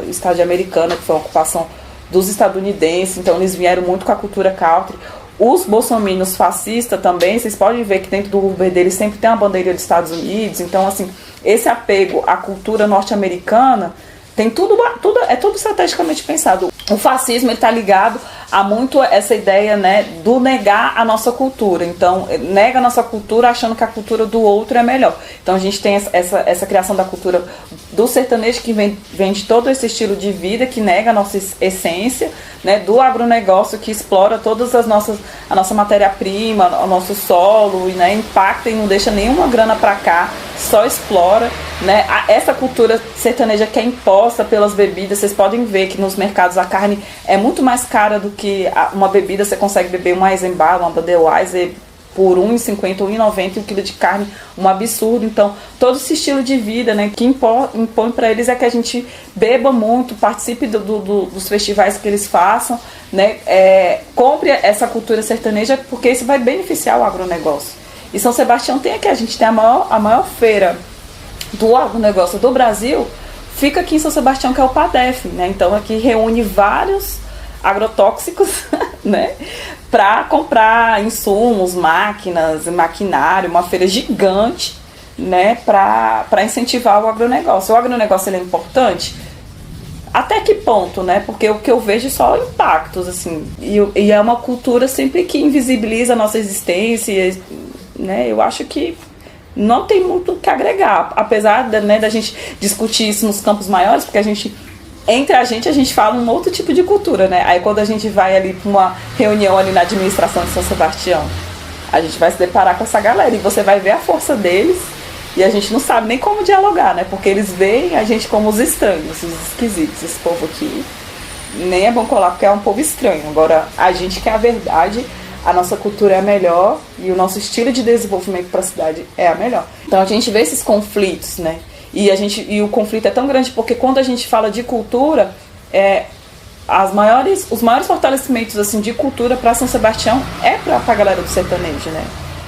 o estado de Americana, que foi uma ocupação dos estadunidenses, então eles vieram muito com a cultura country. Os bolsominions fascistas também, vocês podem ver que dentro do Uber deles sempre tem uma bandeira dos Estados Unidos, então assim, esse apego à cultura norte-americana tem tudo estrategicamente pensado. O fascismo está ligado a muito essa ideia, né, do negar a nossa cultura. Então, nega a nossa cultura achando que a cultura do outro é melhor. Então, a gente tem essa criação da cultura do sertanejo que vem de todo esse estilo de vida, que nega a nossa essência, né, do agronegócio que explora todas a nossa matéria-prima, o nosso solo, e, né, impacta e não deixa nenhuma grana para cá, só explora, né? Essa cultura sertaneja que é imposta pelas bebidas, vocês podem ver que nos mercados a carne é muito mais cara do que uma bebida. Você consegue beber uma Eisenbahn, uma Budweiser por R$1,50, R$1,90 um quilo de carne, um absurdo. Então, todo esse estilo de vida, né, que impõe para eles é que a gente beba muito, participe dos festivais que eles façam, né, compre essa cultura sertaneja, porque isso vai beneficiar o agronegócio. E São Sebastião a gente tem a maior feira do agronegócio do Brasil, fica aqui em São Sebastião, que é o PADEF, né? Então aqui reúne vários agrotóxicos, né, para comprar insumos, máquinas, maquinário, uma feira gigante, né, para incentivar o agronegócio. O agronegócio ele é importante? Até que ponto, né? Porque o que eu vejo é só impactos, assim, e é uma cultura sempre que invisibiliza a nossa existência, né? Eu acho que não tem muito o que agregar, apesar da gente discutir isso nos campos maiores, porque entre a gente fala um outro tipo de cultura, né? Aí quando a gente vai ali para uma reunião ali na administração de São Sebastião, a gente vai se deparar com essa galera e você vai ver a força deles e a gente não sabe nem como dialogar, né? Porque eles veem a gente como os estranhos, os esquisitos. Esse povo aqui nem é bom colar porque é um povo estranho. Agora, a gente quer a verdade, a nossa cultura é a melhor e o nosso estilo de desenvolvimento para a cidade é a melhor. Então a gente vê esses conflitos, né? E o conflito é tão grande porque quando a gente fala de cultura, os maiores fortalecimentos assim, de cultura para São Sebastião é para a galera do sertanejo, né?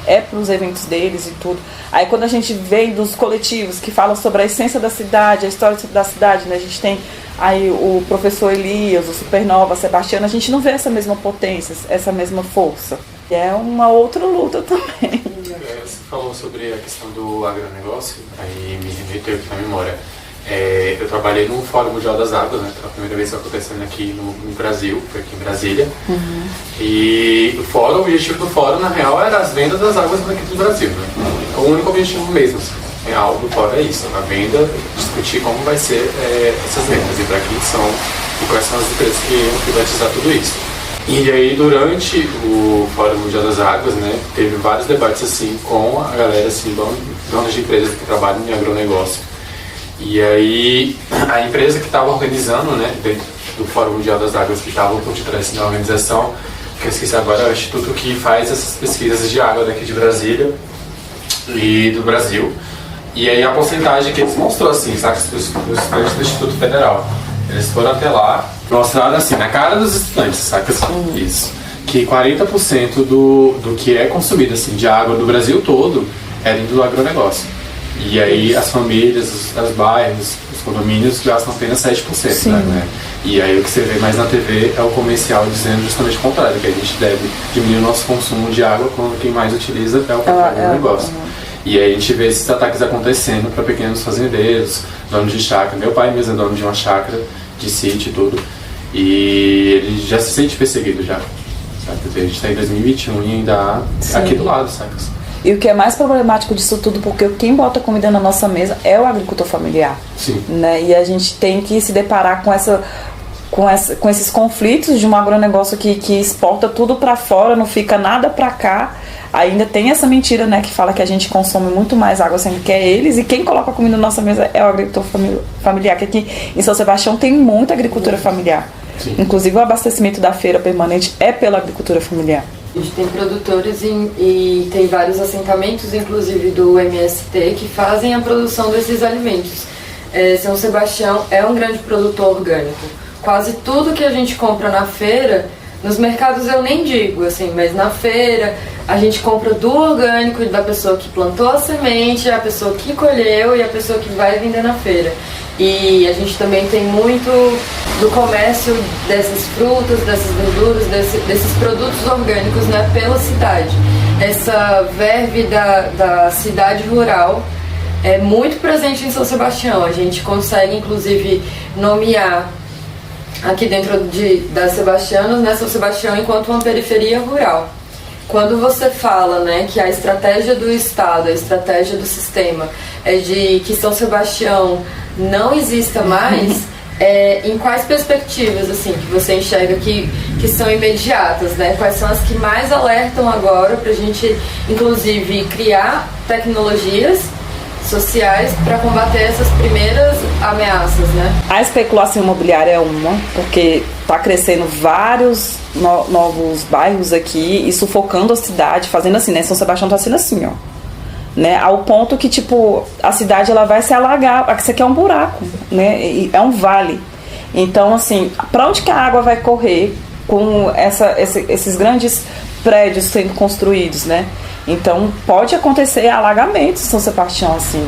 É para os eventos deles e tudo. Aí quando a gente vem dos coletivos que falam sobre a essência da cidade, a história da cidade, né? A gente tem aí o professor Elias, o Supernova, Sebastiano, a gente não vê essa mesma potência, essa mesma força. E é uma outra luta também. Você falou sobre a questão do agronegócio, aí me remeteu aqui na memória. Eu trabalhei no Fórum Mundial das Águas, né, pela primeira vez acontecendo aqui no Brasil, foi aqui em Brasília. Uhum. E o objetivo do fórum, na real, era as vendas das águas aqui do Brasil. Né? O único objetivo mesmo, assim, real do fórum é isso, a venda, discutir como vai ser essas vendas e para quem são e quais são as empresas que iam privatizar tudo isso. E aí, durante o Fórum Mundial das Águas, né, teve vários debates assim, com a galera, assim, donas de empresas que trabalham em agronegócio. E aí, a empresa que estava organizando, né, dentro do Fórum Mundial das Águas, que estava por detrás da organização, que eu esqueci agora, é o instituto que faz essas pesquisas de água daqui de Brasília e do Brasil. E aí, a porcentagem que eles mostrou, assim, sabe, os estudantes do Instituto Federal. Eles foram até lá, mostraram assim, na cara dos estudantes, saca? Isso. Que 40% do que é consumido assim, de água do Brasil todo é dentro do agronegócio. E aí as famílias, os bairros, os condomínios gastam apenas 7%, né? E aí o que você vê mais na TV é o comercial dizendo justamente o contrário, que a gente deve diminuir o nosso consumo de água quando quem mais utiliza é o agronegócio. E aí a gente vê esses ataques acontecendo para pequenos fazendeiros, donos de chácara. Meu pai mesmo é dono de uma chácara, de sítio e tudo. E ele já se sente perseguido já. Sabe? A gente está em 2021 e ainda há aqui do lado, sabe? E o que é mais problemático disso tudo, porque quem bota comida na nossa mesa é o agricultor familiar. Sim. Né? E a gente tem que se deparar com com esses conflitos de um agronegócio que exporta tudo para fora, não fica nada para cá. Ainda tem essa mentira, né, que fala que a gente consome muito mais água sendo que é eles, e quem coloca a comida na nossa mesa é o agricultor familiar, que aqui em São Sebastião tem muita agricultura familiar. Sim. Inclusive o abastecimento da feira permanente é pela agricultura familiar. A gente tem produtores e tem vários assentamentos, inclusive do MST, que fazem a produção desses alimentos. São Sebastião é um grande produtor orgânico. Quase tudo que a gente compra na feira, nos mercados eu nem digo, assim, mas na feira a gente compra do orgânico, da pessoa que plantou a semente, a pessoa que colheu e a pessoa que vai vender na feira. E a gente também tem muito do comércio dessas frutas, dessas verduras, desses produtos orgânicos, né, pela cidade. Essa verve da cidade rural é muito presente em São Sebastião. A gente consegue, inclusive, nomear aqui dentro das Sebastianas, né, São Sebastião enquanto uma periferia rural. Quando você fala, né, que a estratégia do Estado, a estratégia do sistema é de que São Sebastião não exista mais, em quais perspectivas assim, que você enxerga que são imediatas, né? Quais são as que mais alertam agora para a gente, inclusive, criar tecnologias sociais para combater essas primeiras ameaças, né? A especulação imobiliária é uma, porque está crescendo vários novos bairros aqui e sufocando a cidade, fazendo assim, né? São Sebastião está sendo assim, ó. Né, ao ponto que, tipo, a cidade ela vai se alagar, isso aqui é um buraco, né, é um vale. Então, assim, para onde que a água vai correr com esses grandes prédios sendo construídos, né? Então, pode acontecer alagamentos em São Sebastião, assim.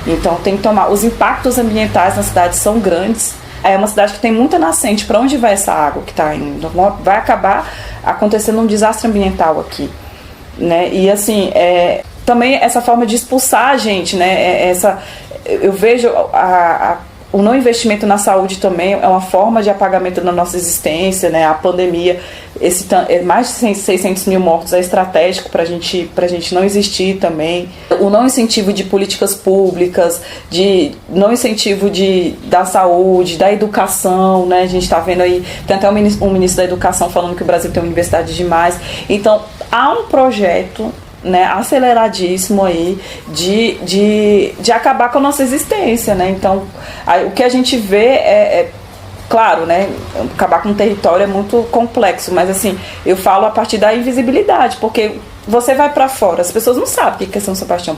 Então, tem que tomar... Os impactos ambientais na cidade são grandes. É uma cidade que tem muita nascente. Para onde vai essa água que está indo? Vai acabar acontecendo um desastre ambiental aqui, né? E, assim, também essa forma de expulsar a gente, né? Eu vejo o não investimento na saúde também é uma forma de apagamento da nossa existência, né? A pandemia, mais de 600 mil mortos é estratégico para a gente não existir também. O não incentivo de políticas públicas, não incentivo da saúde, da educação, né? A gente está vendo aí, tem até um ministro da educação falando que o Brasil tem universidade demais. Então, há um projeto, né, aceleradíssimo aí de acabar com a nossa existência, né? Então, o que a gente vê claro, né, acabar com um território é muito complexo, mas assim, eu falo a partir da invisibilidade, porque você vai para fora, as pessoas não sabem o que é São Sebastião,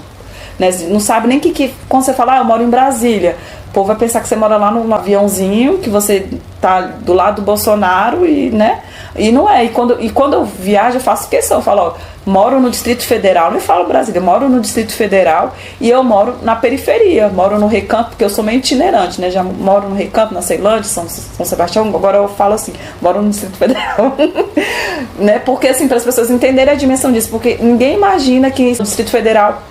né? Não sabe nem quando você fala, eu moro em Brasília, o povo vai pensar que você mora lá num aviãozinho, que você tá do lado do Bolsonaro e, né? E não é. E quando eu viajo, eu faço questão. Eu falo, moro no Distrito Federal, nem falo Brasília, eu moro no Distrito Federal e eu moro na periferia, moro no Recanto, porque eu sou meio itinerante, né? Já moro no Recanto, na Ceilândia, São Sebastião, agora eu falo assim, moro no Distrito Federal. Né? Porque, assim, para as pessoas entenderem a dimensão disso, porque ninguém imagina que o Distrito Federal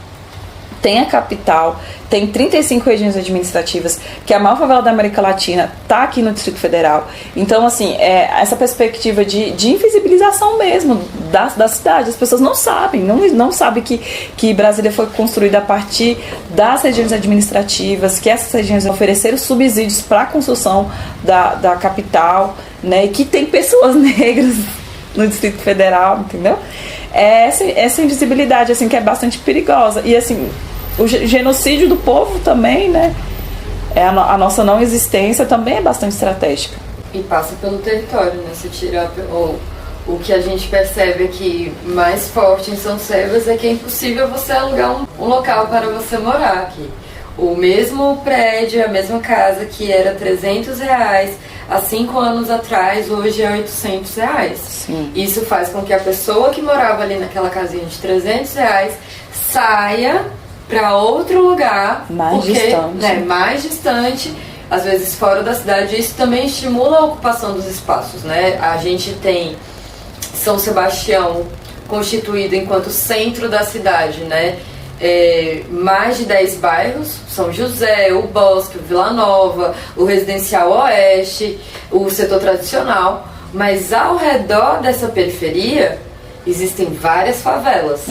tem a capital, tem 35 regiões administrativas, que a maior favela da América Latina está aqui no Distrito Federal. Então, assim, essa perspectiva de invisibilização mesmo da cidade. As pessoas não sabem, não sabem que Brasília foi construída a partir das regiões administrativas, que essas regiões ofereceram subsídios para a construção da capital, né, e que tem pessoas negras no Distrito Federal, entendeu? Essa invisibilidade, assim, que é bastante perigosa. E, assim, o genocídio do povo também, né? A nossa não existência também é bastante estratégica. E passa pelo território, né? Se tirar o que a gente percebe aqui mais forte em São Sebas é que é impossível você alugar um local para você morar aqui. O mesmo prédio, a mesma casa que era R$300 há 5 anos atrás, hoje é R$800. Sim. Isso faz com que a pessoa que morava ali naquela casinha de R$300 saia para outro lugar, distante. Né, mais distante, às vezes fora da cidade. Isso também estimula a ocupação dos espaços, né? A gente tem São Sebastião constituído enquanto centro da cidade, né? Mais de 10 bairros, São José, o Bosque, o Vila Nova, o Residencial Oeste, o setor tradicional, mas ao redor dessa periferia existem várias favelas,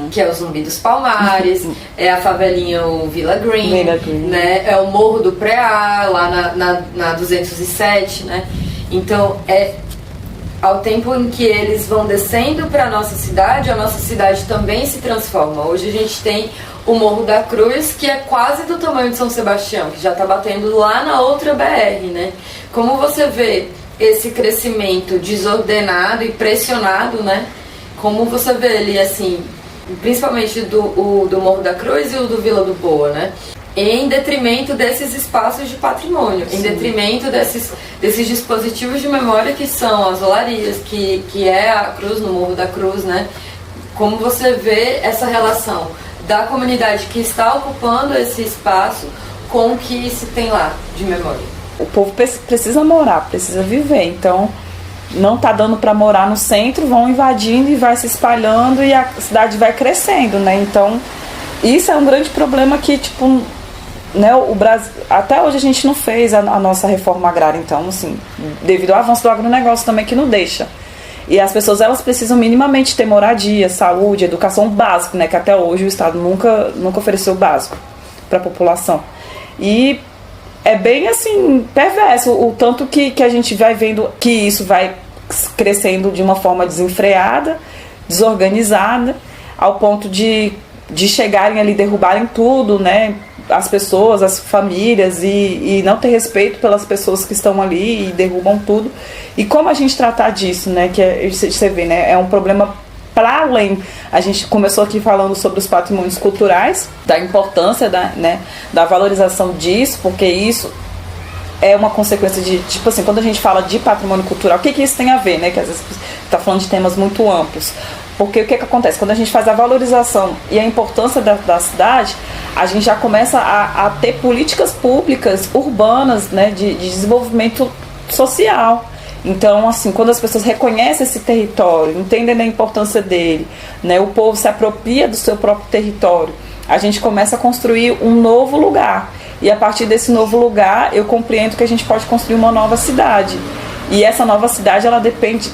que é o Zumbi dos Palmares, é a favelinha o Vila Green, né? É o Morro do Preá, lá na 207, né? Então, ao tempo em que eles vão descendo para a nossa cidade também se transforma. Hoje a gente tem o Morro da Cruz, que é quase do tamanho de São Sebastião, que já está batendo lá na outra BR, né? Como você vê esse crescimento desordenado e pressionado, né? Como você vê ele, assim, principalmente do Morro da Cruz e o do Vila do Boa, né? Em detrimento desses espaços de patrimônio, em detrimento desses dispositivos de memória que são as olarias, que é a cruz no Morro da Cruz, né? Como você vê essa relação da comunidade que está ocupando esse espaço com o que se tem lá de memória? O povo precisa morar, precisa viver, então não está dando para morar no centro, vão invadindo e vai se espalhando e a cidade vai crescendo, né? Então isso é um grande problema que, tipo, né, o Brasil, até hoje a gente não fez a nossa reforma agrária, então, assim, devido ao avanço do agronegócio também que não deixa. E as pessoas, elas precisam minimamente ter moradia, saúde, educação básica, né, que até hoje o Estado nunca ofereceu o básico para a população. E é bem, assim, perverso o tanto que a gente vai vendo que isso vai crescendo de uma forma desenfreada, desorganizada, ao ponto de chegarem ali, derrubarem tudo, né, as pessoas, as famílias, e não ter respeito pelas pessoas que estão ali e derrubam tudo. E como a gente tratar disso, né, que você vê, né, é um problema para além. A gente começou aqui falando sobre os patrimônios culturais, da importância da valorização disso, porque isso é uma consequência de, tipo assim, quando a gente fala de patrimônio cultural, o que isso tem a ver, né, que às vezes está falando de temas muito amplos. Porque o que acontece? Quando a gente faz a valorização e a importância da cidade, a gente já começa a ter políticas públicas urbanas, né, de desenvolvimento social. Então, assim, quando as pessoas reconhecem esse território, entendem a importância dele, né, o povo se apropria do seu próprio território, a gente começa a construir um novo lugar. E a partir desse novo lugar, eu compreendo que a gente pode construir uma nova cidade. E essa nova cidade, ela depende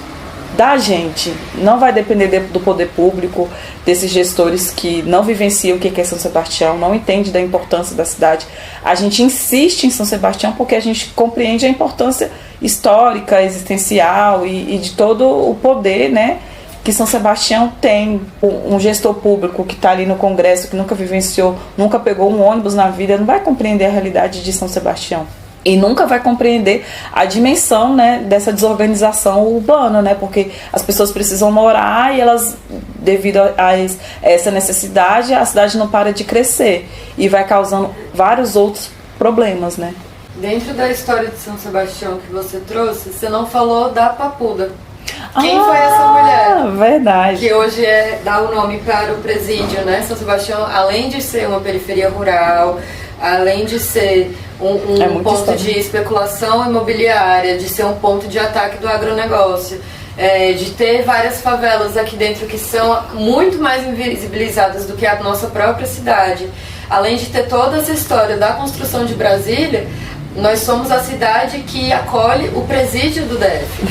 da gente, não vai depender do poder público, desses gestores que não vivenciam o que é São Sebastião, não entendem da importância da cidade. A gente insiste em São Sebastião porque a gente compreende a importância histórica, existencial e de todo o poder, né, que São Sebastião tem. Um gestor público que está ali no Congresso, que nunca vivenciou, nunca pegou um ônibus na vida, não vai compreender a realidade de São Sebastião. E nunca vai compreender a dimensão, né, dessa desorganização urbana, né, porque as pessoas precisam morar e elas, devido a essa necessidade, a cidade não para de crescer e vai causando vários outros problemas, né. Dentro da história de São Sebastião que você trouxe, você não falou da Papuda. Quem foi essa mulher? Verdade. Que hoje dá o nome para o presídio, né? São Sebastião, além de ser uma periferia rural, além de ser um ponto de especulação imobiliária, de ser um ponto de ataque do agronegócio, de ter várias favelas aqui dentro que são muito mais invisibilizadas do que a nossa própria cidade, além de ter toda essa história da construção de Brasília, nós somos a cidade que acolhe o presídio do DF.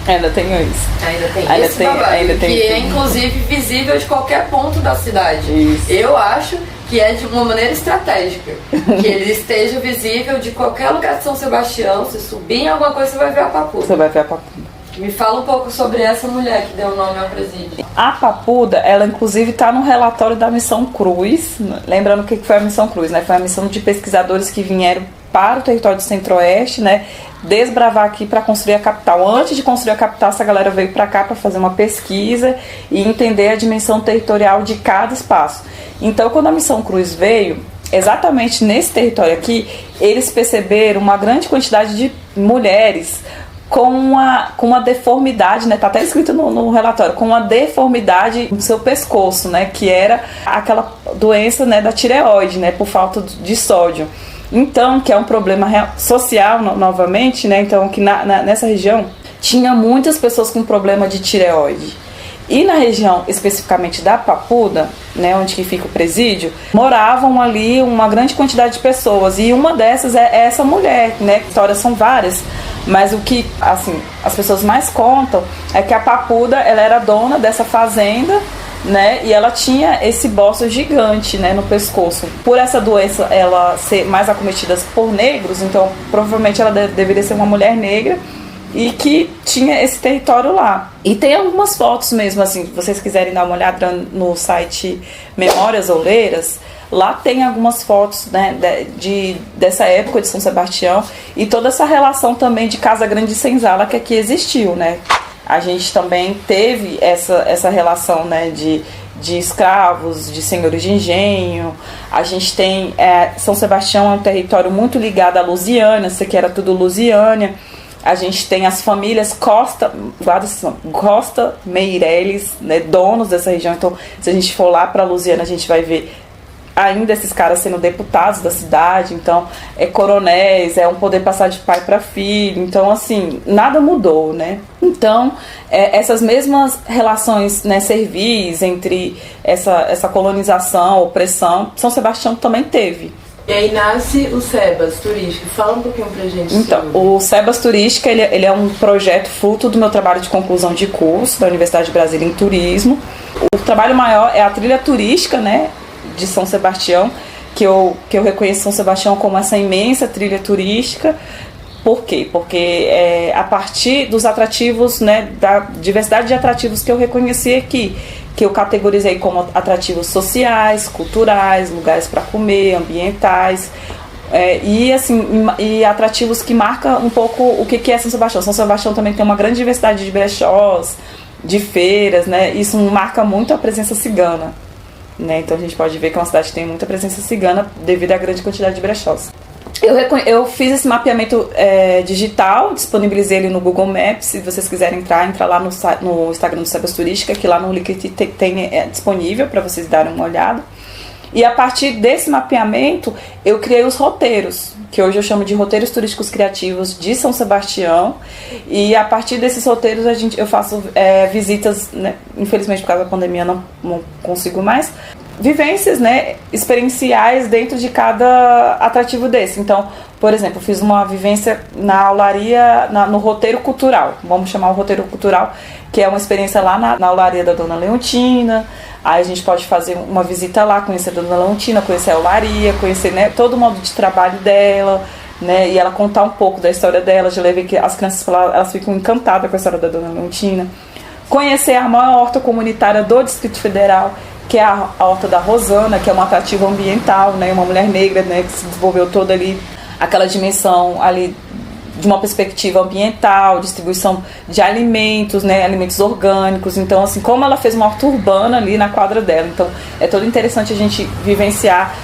Ainda tenho isso. Ainda tem que é inclusive visível de qualquer ponto da cidade. Isso. Eu acho que é de uma maneira estratégica, que ele esteja visível de qualquer lugar de São Sebastião. Se subir em alguma coisa, você vai ver a Papuda. Você vai ver a Papuda. Me fala um pouco sobre essa mulher que deu o nome ao presídio. A Papuda, ela inclusive está no relatório da Missão Cruz. Lembrando o que foi a Missão Cruz, né? Foi a missão de pesquisadores que vieram para o território do Centro-Oeste, né? Desbravar aqui para construir a capital. Antes de construir a capital, essa galera veio para cá para fazer uma pesquisa e entender a dimensão territorial de cada espaço. Então, quando a Missão Cruz veio, exatamente nesse território aqui, eles perceberam uma grande quantidade de mulheres com uma deformidade, né? Tá até escrito no relatório, com uma deformidade no seu pescoço, né? Que era aquela doença, né, da tireoide, né? Por falta de sódio. Então, que é um problema social, novamente, né? Então, que nessa região tinha muitas pessoas com problema de tireoide. E na região, especificamente da Papuda, né, onde que fica o presídio, moravam ali uma grande quantidade de pessoas. E uma dessas é essa mulher, né? Histórias são várias, mas o que, assim, as pessoas mais contam é que a Papuda, ela era dona dessa fazenda, né, e ela tinha esse bócio gigante, né, no pescoço. Por essa doença ela ser mais acometida por negros, então provavelmente ela deveria ser uma mulher negra e que tinha esse território lá. E tem algumas fotos mesmo, assim, se vocês quiserem dar uma olhada no site Memórias Oleiras, lá tem algumas fotos, né, dessa época de São Sebastião e toda essa relação também de Casa Grande e Senzala que aqui existiu, né? A gente também teve essa relação, né, de escravos, de senhores de engenho. A gente tem São Sebastião é um território muito ligado à Lusiânia, isso aqui era tudo Lusiânia. A gente tem as famílias Costa Meireles, né, donos dessa região. Então, se a gente for lá para Lusiânia, a gente vai ver ainda esses caras sendo deputados da cidade. Então, coronéis, um poder passar de pai para filho. Então, assim, nada mudou, né? Então, essas mesmas relações, né, servis entre essa colonização, opressão, São Sebastião também teve. E aí nasce o SEBAS Turística. Fala um pouquinho pra gente. Então, o SEBAS Turística, ele é um projeto fruto do meu trabalho de conclusão de curso da Universidade de Brasília em Turismo. O trabalho maior é a trilha turística, né, de São Sebastião, que eu reconheço São Sebastião como essa imensa trilha turística. Por quê? Porque a partir dos atrativos, né, da diversidade de atrativos que eu reconheci aqui, que eu categorizei como atrativos sociais, culturais, lugares para comer, ambientais, e atrativos que marcam um pouco o que é São Sebastião. São Sebastião também tem uma grande diversidade de brechós, de feiras, né? Isso marca muito a presença cigana, né? Então a gente pode ver que é uma cidade que tem muita presença cigana devido à grande quantidade de brechós. Eu fiz esse mapeamento digital, disponibilizei ele no Google Maps. Se vocês quiserem entra lá no Instagram do SEBAS Turística, que lá no Liquid tem disponível para vocês darem uma olhada. E a partir desse mapeamento, eu criei os roteiros, que hoje eu chamo de roteiros turísticos criativos de São Sebastião. E a partir desses roteiros eu faço visitas, né? Infelizmente por causa da pandemia não consigo mais, vivências, né, experienciais dentro de cada atrativo desse. Então, por exemplo, eu fiz uma vivência na aularia, no roteiro cultural, vamos chamar o roteiro cultural, que é uma experiência lá na aularia da Dona Leontina. Aí a gente pode fazer uma visita lá, conhecer a Dona Leontina, conhecer a aularia, conhecer, né, todo o modo de trabalho dela, né, e ela contar um pouco da história dela. Já levei que as crianças elas ficam encantadas com a história da Dona Leontina. Conhecer a maior horta comunitária do Distrito Federal, que é a Horta da Rosana, que é um atrativo ambiental, né, uma mulher negra, né, que se desenvolveu toda ali, aquela dimensão ali de uma perspectiva ambiental, distribuição de alimentos, né, alimentos orgânicos. Então, assim, como ela fez uma horta urbana ali na quadra dela. Então, é todo interessante a gente vivenciar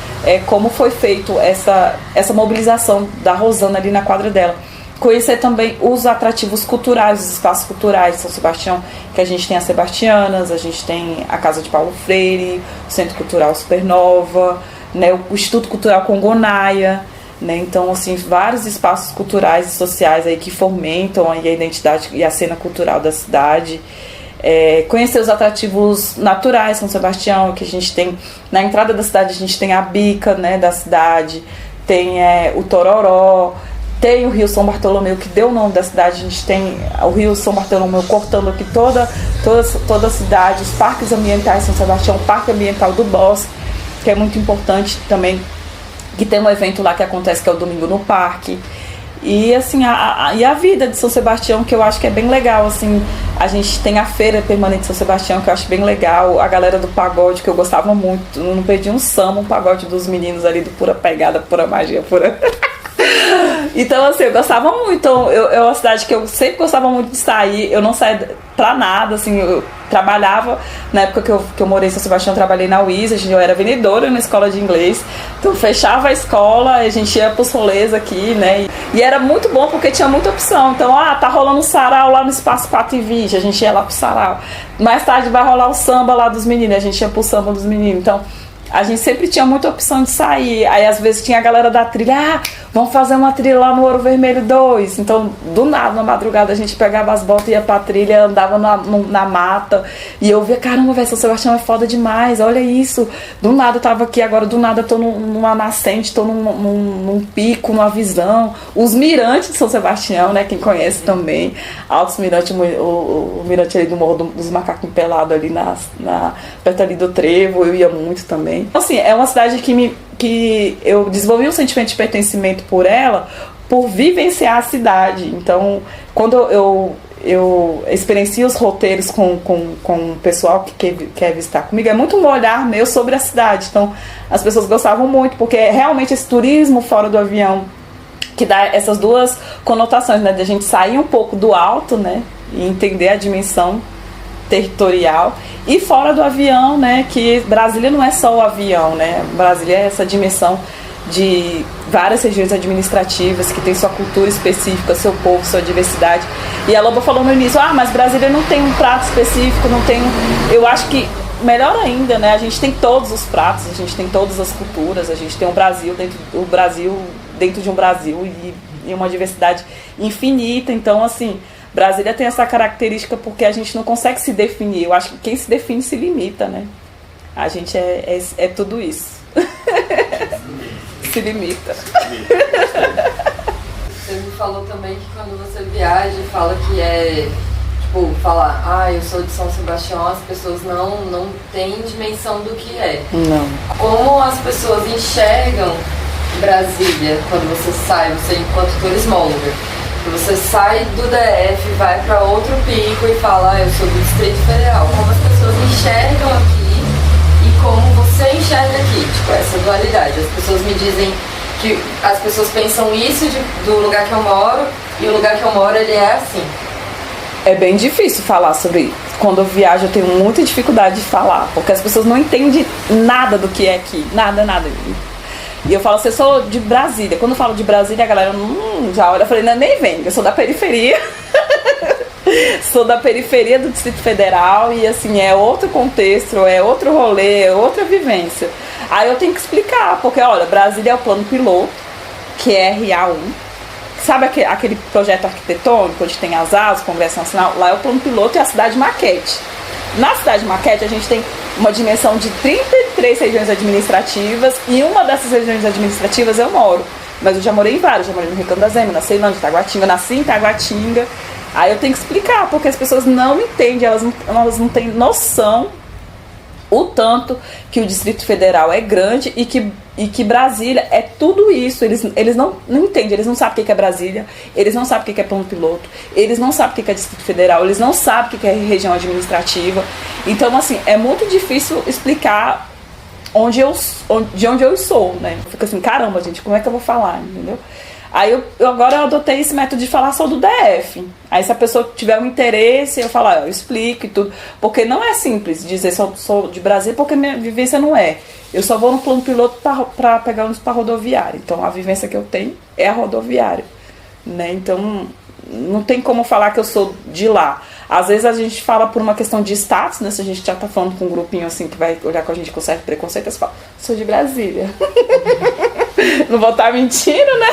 como foi feito essa mobilização da Rosana ali na quadra dela. Conhecer também os atrativos culturais, os espaços culturais de São Sebastião, que a gente tem as Sebastianas, a gente tem a Casa de Paulo Freire, o Centro Cultural Supernova, né, o Instituto Cultural Congonaia, né, então, assim, vários espaços culturais e sociais aí que fomentam aí a identidade e a cena cultural da cidade. Conhecer os atrativos naturais de São Sebastião, que a gente tem na entrada da cidade. A gente tem a bica, né, da cidade, tem o Tororó, tem o Rio São Bartolomeu, que deu o nome da cidade. A gente tem o Rio São Bartolomeu cortando aqui toda a cidade, os parques ambientais de São Sebastião, o Parque Ambiental do Bosque, que é muito importante também, que tem um evento lá que acontece, que é o Domingo no Parque. E assim, a vida de São Sebastião, que eu acho que é bem legal, assim, a gente tem a feira permanente de São Sebastião, que eu acho bem legal, a galera do pagode, que eu gostava muito, não perdi um samba, um pagode dos meninos ali do Pura Pegada, Pura Magia, Pura... Então, assim, eu gostava muito. Então, é uma cidade que eu sempre gostava muito de sair. Eu não saía pra nada, assim. Eu trabalhava, na época que eu morei em São Sebastião, eu trabalhei na UIS, eu era vendedora na escola de inglês. Então, fechava a escola, a gente ia pros rolês aqui, né? E era muito bom porque tinha muita opção. Então, tá rolando um sarau lá no Espaço 4:20, a gente ia lá pro sarau. Mais tarde vai rolar o samba lá dos meninos, a gente ia pro samba dos meninos. Então, a gente sempre tinha muita opção de sair. Aí às vezes tinha a galera da trilha, vamos fazer uma trilha lá no Ouro Vermelho 2. Então, do nada, na madrugada, a gente pegava as botas e ia pra trilha, andava na mata. E eu via, caramba, velho, São Sebastião é foda demais, olha isso. Do nada eu tava aqui, agora do nada eu tô numa nascente, tô num pico, numa visão. Os mirantes de São Sebastião, né, quem conhece também. Altos Mirantes, o mirante ali do Morro dos Macacos Pelados ali perto ali do Trevo, eu ia muito também. Assim, é uma cidade que eu desenvolvi um sentimento de pertencimento por ela, por vivenciar a cidade. Então, quando eu experiencio os roteiros com o pessoal que quer visitar comigo, é muito um olhar meu sobre a cidade. Então, as pessoas gostavam muito, porque realmente esse turismo fora do avião, que dá essas duas conotações, né, de a gente sair um pouco do alto, né, e entender a dimensão territorial, e fora do avião, né, que Brasília não é só o avião, né, Brasília é essa dimensão de várias regiões administrativas que tem sua cultura específica, seu povo, sua diversidade. E a Loba falou no início, mas Brasília não tem um prato específico, não tem eu acho que melhor ainda, né, a gente tem todos os pratos, a gente tem todas as culturas, a gente tem um Brasil dentro de um Brasil e uma diversidade infinita. Então, assim, Brasília tem essa característica porque a gente não consegue se definir. Eu acho que quem se define se limita, né? A gente é tudo isso. Se limita. Você me falou também que quando você viaja e fala que tipo, falar, eu sou de São Sebastião, as pessoas não têm dimensão do que é. Não. Como as pessoas enxergam Brasília quando você sai, você enquanto turismóloga? Você sai do DF, vai para outro pico e fala, eu sou do Distrito Federal. Como as pessoas enxergam aqui e como você enxerga aqui, tipo, essa dualidade. As pessoas me dizem que as pessoas pensam isso do lugar que eu moro e o lugar que eu moro, ele é assim. É bem difícil falar sobre isso. Quando eu viajo, eu tenho muita dificuldade de falar, porque as pessoas não entendem nada do que é aqui. Nada. E eu falo, eu sou de Brasília. Quando eu falo de Brasília, a galera já olha. Eu falei, nem vem, eu sou da periferia. Sou da periferia do Distrito Federal e, assim, é outro contexto, é outro rolê, é outra vivência. Aí eu tenho que explicar, porque, olha, Brasília é o plano piloto, que é RA1. Sabe aquele projeto arquitetônico onde tem as asas, o Congresso Nacional? Lá é o plano piloto e a cidade maquete. Na cidade maquete, a gente tem uma dimensão de 33 regiões administrativas e uma dessas regiões administrativas eu moro. Mas eu já morei em várias, já morei no Recanto da Zema, na Ceilândia, Taguatinga, nasci em Taguatinga. Aí eu tenho que explicar, porque as pessoas não entendem, elas não têm noção o tanto que o Distrito Federal é grande e que Brasília é tudo isso. Eles não entendem, eles não sabem o que é Brasília, eles não sabem o que é plano piloto, eles não sabem o que é Distrito Federal, eles não sabem o que é região administrativa. Então, assim, é muito difícil explicar de onde eu sou, né? Fica assim, caramba, gente, como é que eu vou falar, entendeu? Aí agora eu adotei esse método de falar só do DF. Aí se a pessoa tiver um interesse, eu falo, eu explico e tudo. Porque não é simples dizer sou de Brasília, porque minha vivência não é. Eu só vou no plano piloto para pegar ônibus para rodoviária. Então a vivência que eu tenho é a rodoviária, né? Então não tem como falar que eu sou de lá. Às vezes a gente fala por uma questão de status, né? Se a gente já tá falando com um grupinho assim que vai olhar com a gente com certo preconceito, você fala, sou de Brasília. Não vou estar mentindo, né?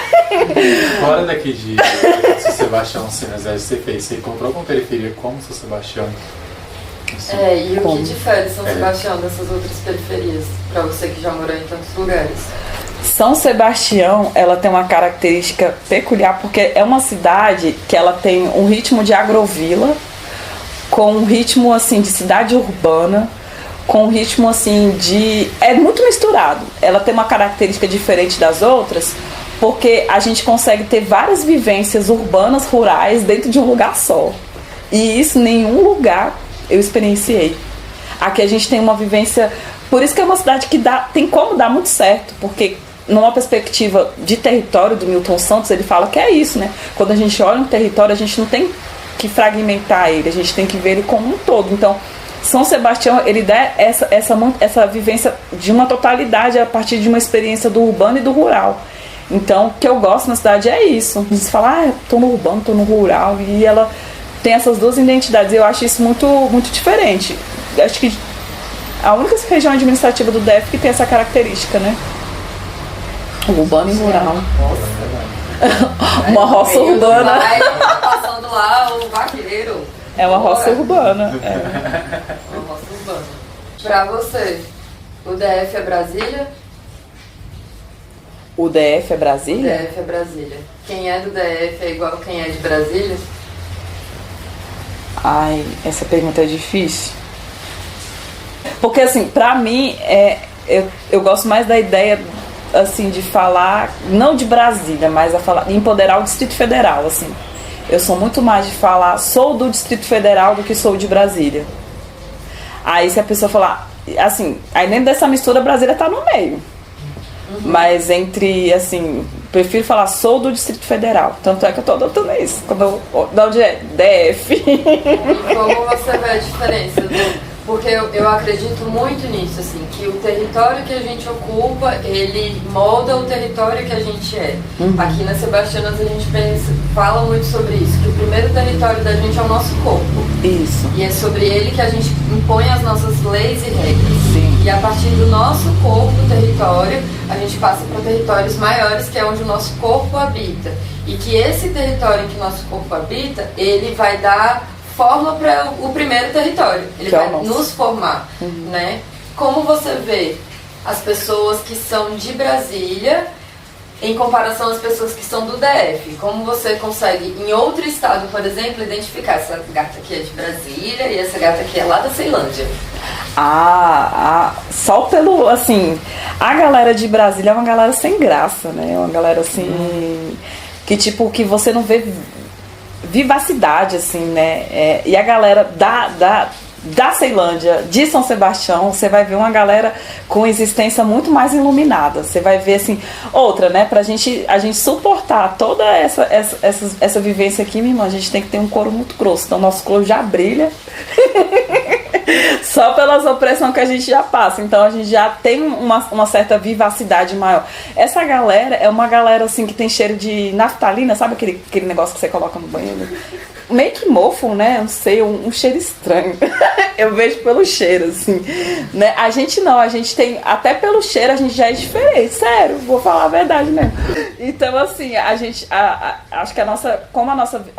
Fora daqui de São Sebastião, você encontrou com periferia como São Sebastião? Assim, e o que difere São Sebastião dessas outras periferias, para você que já morou em tantos lugares? São Sebastião, ela tem uma característica peculiar, porque é uma cidade que ela tem um ritmo de agrovila, com um ritmo assim de cidade urbana, com um ritmo assim é muito misturado. Ela tem uma característica diferente das outras, porque a gente consegue ter várias vivências urbanas, rurais, dentro de um lugar só. E isso nenhum lugar eu experienciei. Aqui a gente tem uma vivência, por isso que é uma cidade que tem como dar muito certo, porque numa perspectiva de território do Milton Santos, ele fala que é isso, né? Quando a gente olha um território, a gente não tem que fragmentar ele, a gente tem que ver ele como um todo. Então, São Sebastião, ele dá essa vivência de uma totalidade a partir de uma experiência do urbano e do rural. Então, o que eu gosto na cidade é isso. Você fala, tô no urbano, tô no rural, e ela tem essas duas identidades. Eu acho isso muito, muito diferente. Eu acho que a única região administrativa do DF que tem essa característica, né? Urbano e rural. Uma roça urbana. Passando lá o vaqueiro. É uma roça urbana. Uma roça urbana. Pra você, o DF é Brasília? O DF é Brasília? O DF é Brasília. Quem é do DF é igual quem é de Brasília? Ai, essa pergunta é difícil. Porque, assim, pra mim, eu gosto mais da ideia assim, de falar, não de Brasília, mas a falar, de empoderar o Distrito Federal, assim. Eu sou muito mais de falar, sou do Distrito Federal do que sou de Brasília. Aí se a pessoa falar, assim, aí dentro dessa mistura Brasília tá no meio. Mas entre, assim, prefiro falar, sou do Distrito Federal. Tanto é que eu tô adotando isso. Quando eu, de onde é? DF. E como você vê a diferença porque eu acredito muito nisso, assim, que o território que a gente ocupa, ele molda o território que a gente é. Aqui na Sebastianas a gente fala muito sobre isso, que o primeiro território da gente é o nosso corpo. Isso. E é sobre ele que a gente impõe as nossas leis e regras. Sim. E a partir do nosso corpo, território, a gente passa para territórios maiores, que é onde o nosso corpo habita. E que esse território em que o nosso corpo habita, ele vai dar forma para o primeiro território. Ele vai nos formar, né? Como você vê as pessoas que são de Brasília em comparação às pessoas que são do DF? Como você consegue, em outro estado, por exemplo, identificar essa gata aqui é de Brasília e essa gata aqui é lá da Ceilândia? Só pelo, assim, a galera de Brasília é uma galera sem graça, né? É uma galera, assim, que tipo, que você não vê vivacidade, assim, né? E a galera da Ceilândia, de São Sebastião, você vai ver uma galera com existência muito mais iluminada. Você vai ver, assim, outra, né? A gente suportar toda essa vivência aqui, minha irmã, a gente tem que ter um couro muito grosso. Então, nosso couro já brilha só pelas opressões que a gente já passa. Então, a gente já tem uma certa vivacidade maior. Essa galera é uma galera, assim, que tem cheiro de naftalina, sabe aquele negócio que você coloca no banheiro? Meio que mofo, né? Não sei, um cheiro estranho. Eu vejo pelo cheiro, assim, né? A gente não, a gente tem, até pelo cheiro a gente já é diferente, sério, vou falar a verdade mesmo. Então, assim, a gente, acho que como a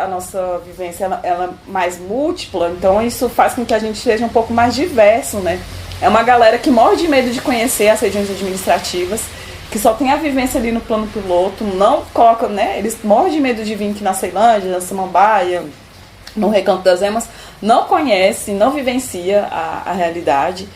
nossa vivência ela é mais múltipla, então isso faz com que a gente seja um pouco mais diverso, né? É uma galera que morre de medo de conhecer as regiões administrativas, que só tem a vivência ali no plano piloto, não coloca, né? Eles morrem de medo de vir aqui na Ceilândia, na Samambaia, no Recanto das Emas, não conhece, não vivencia a realidade.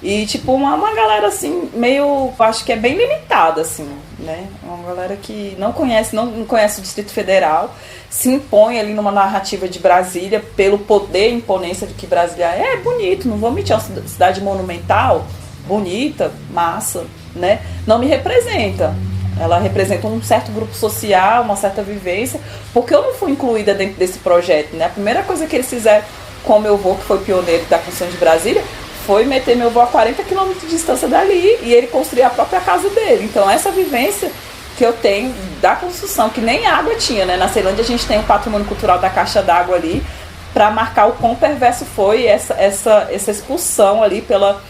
E, tipo, uma galera, assim, meio, acho que é bem limitada, assim, né? Uma galera que não conhece o Distrito Federal, se impõe ali numa narrativa de Brasília, pelo poder e imponência de que Brasília é bonito, não vou mentir, é uma cidade monumental, bonita, massa, né? Não me representa. Ela representa um certo grupo social, uma certa vivência, porque eu não fui incluída dentro desse projeto, né? A primeira coisa que eles fizeram com o meu avô, que foi pioneiro da construção de Brasília, foi meter meu avô a 40 quilômetros de distância dali e ele construir a própria casa dele. Então, essa vivência que eu tenho da construção, que nem água tinha, né? Na Ceilândia a gente tem o patrimônio cultural da caixa d'água ali, para marcar o quão perverso foi essa expulsão ali pela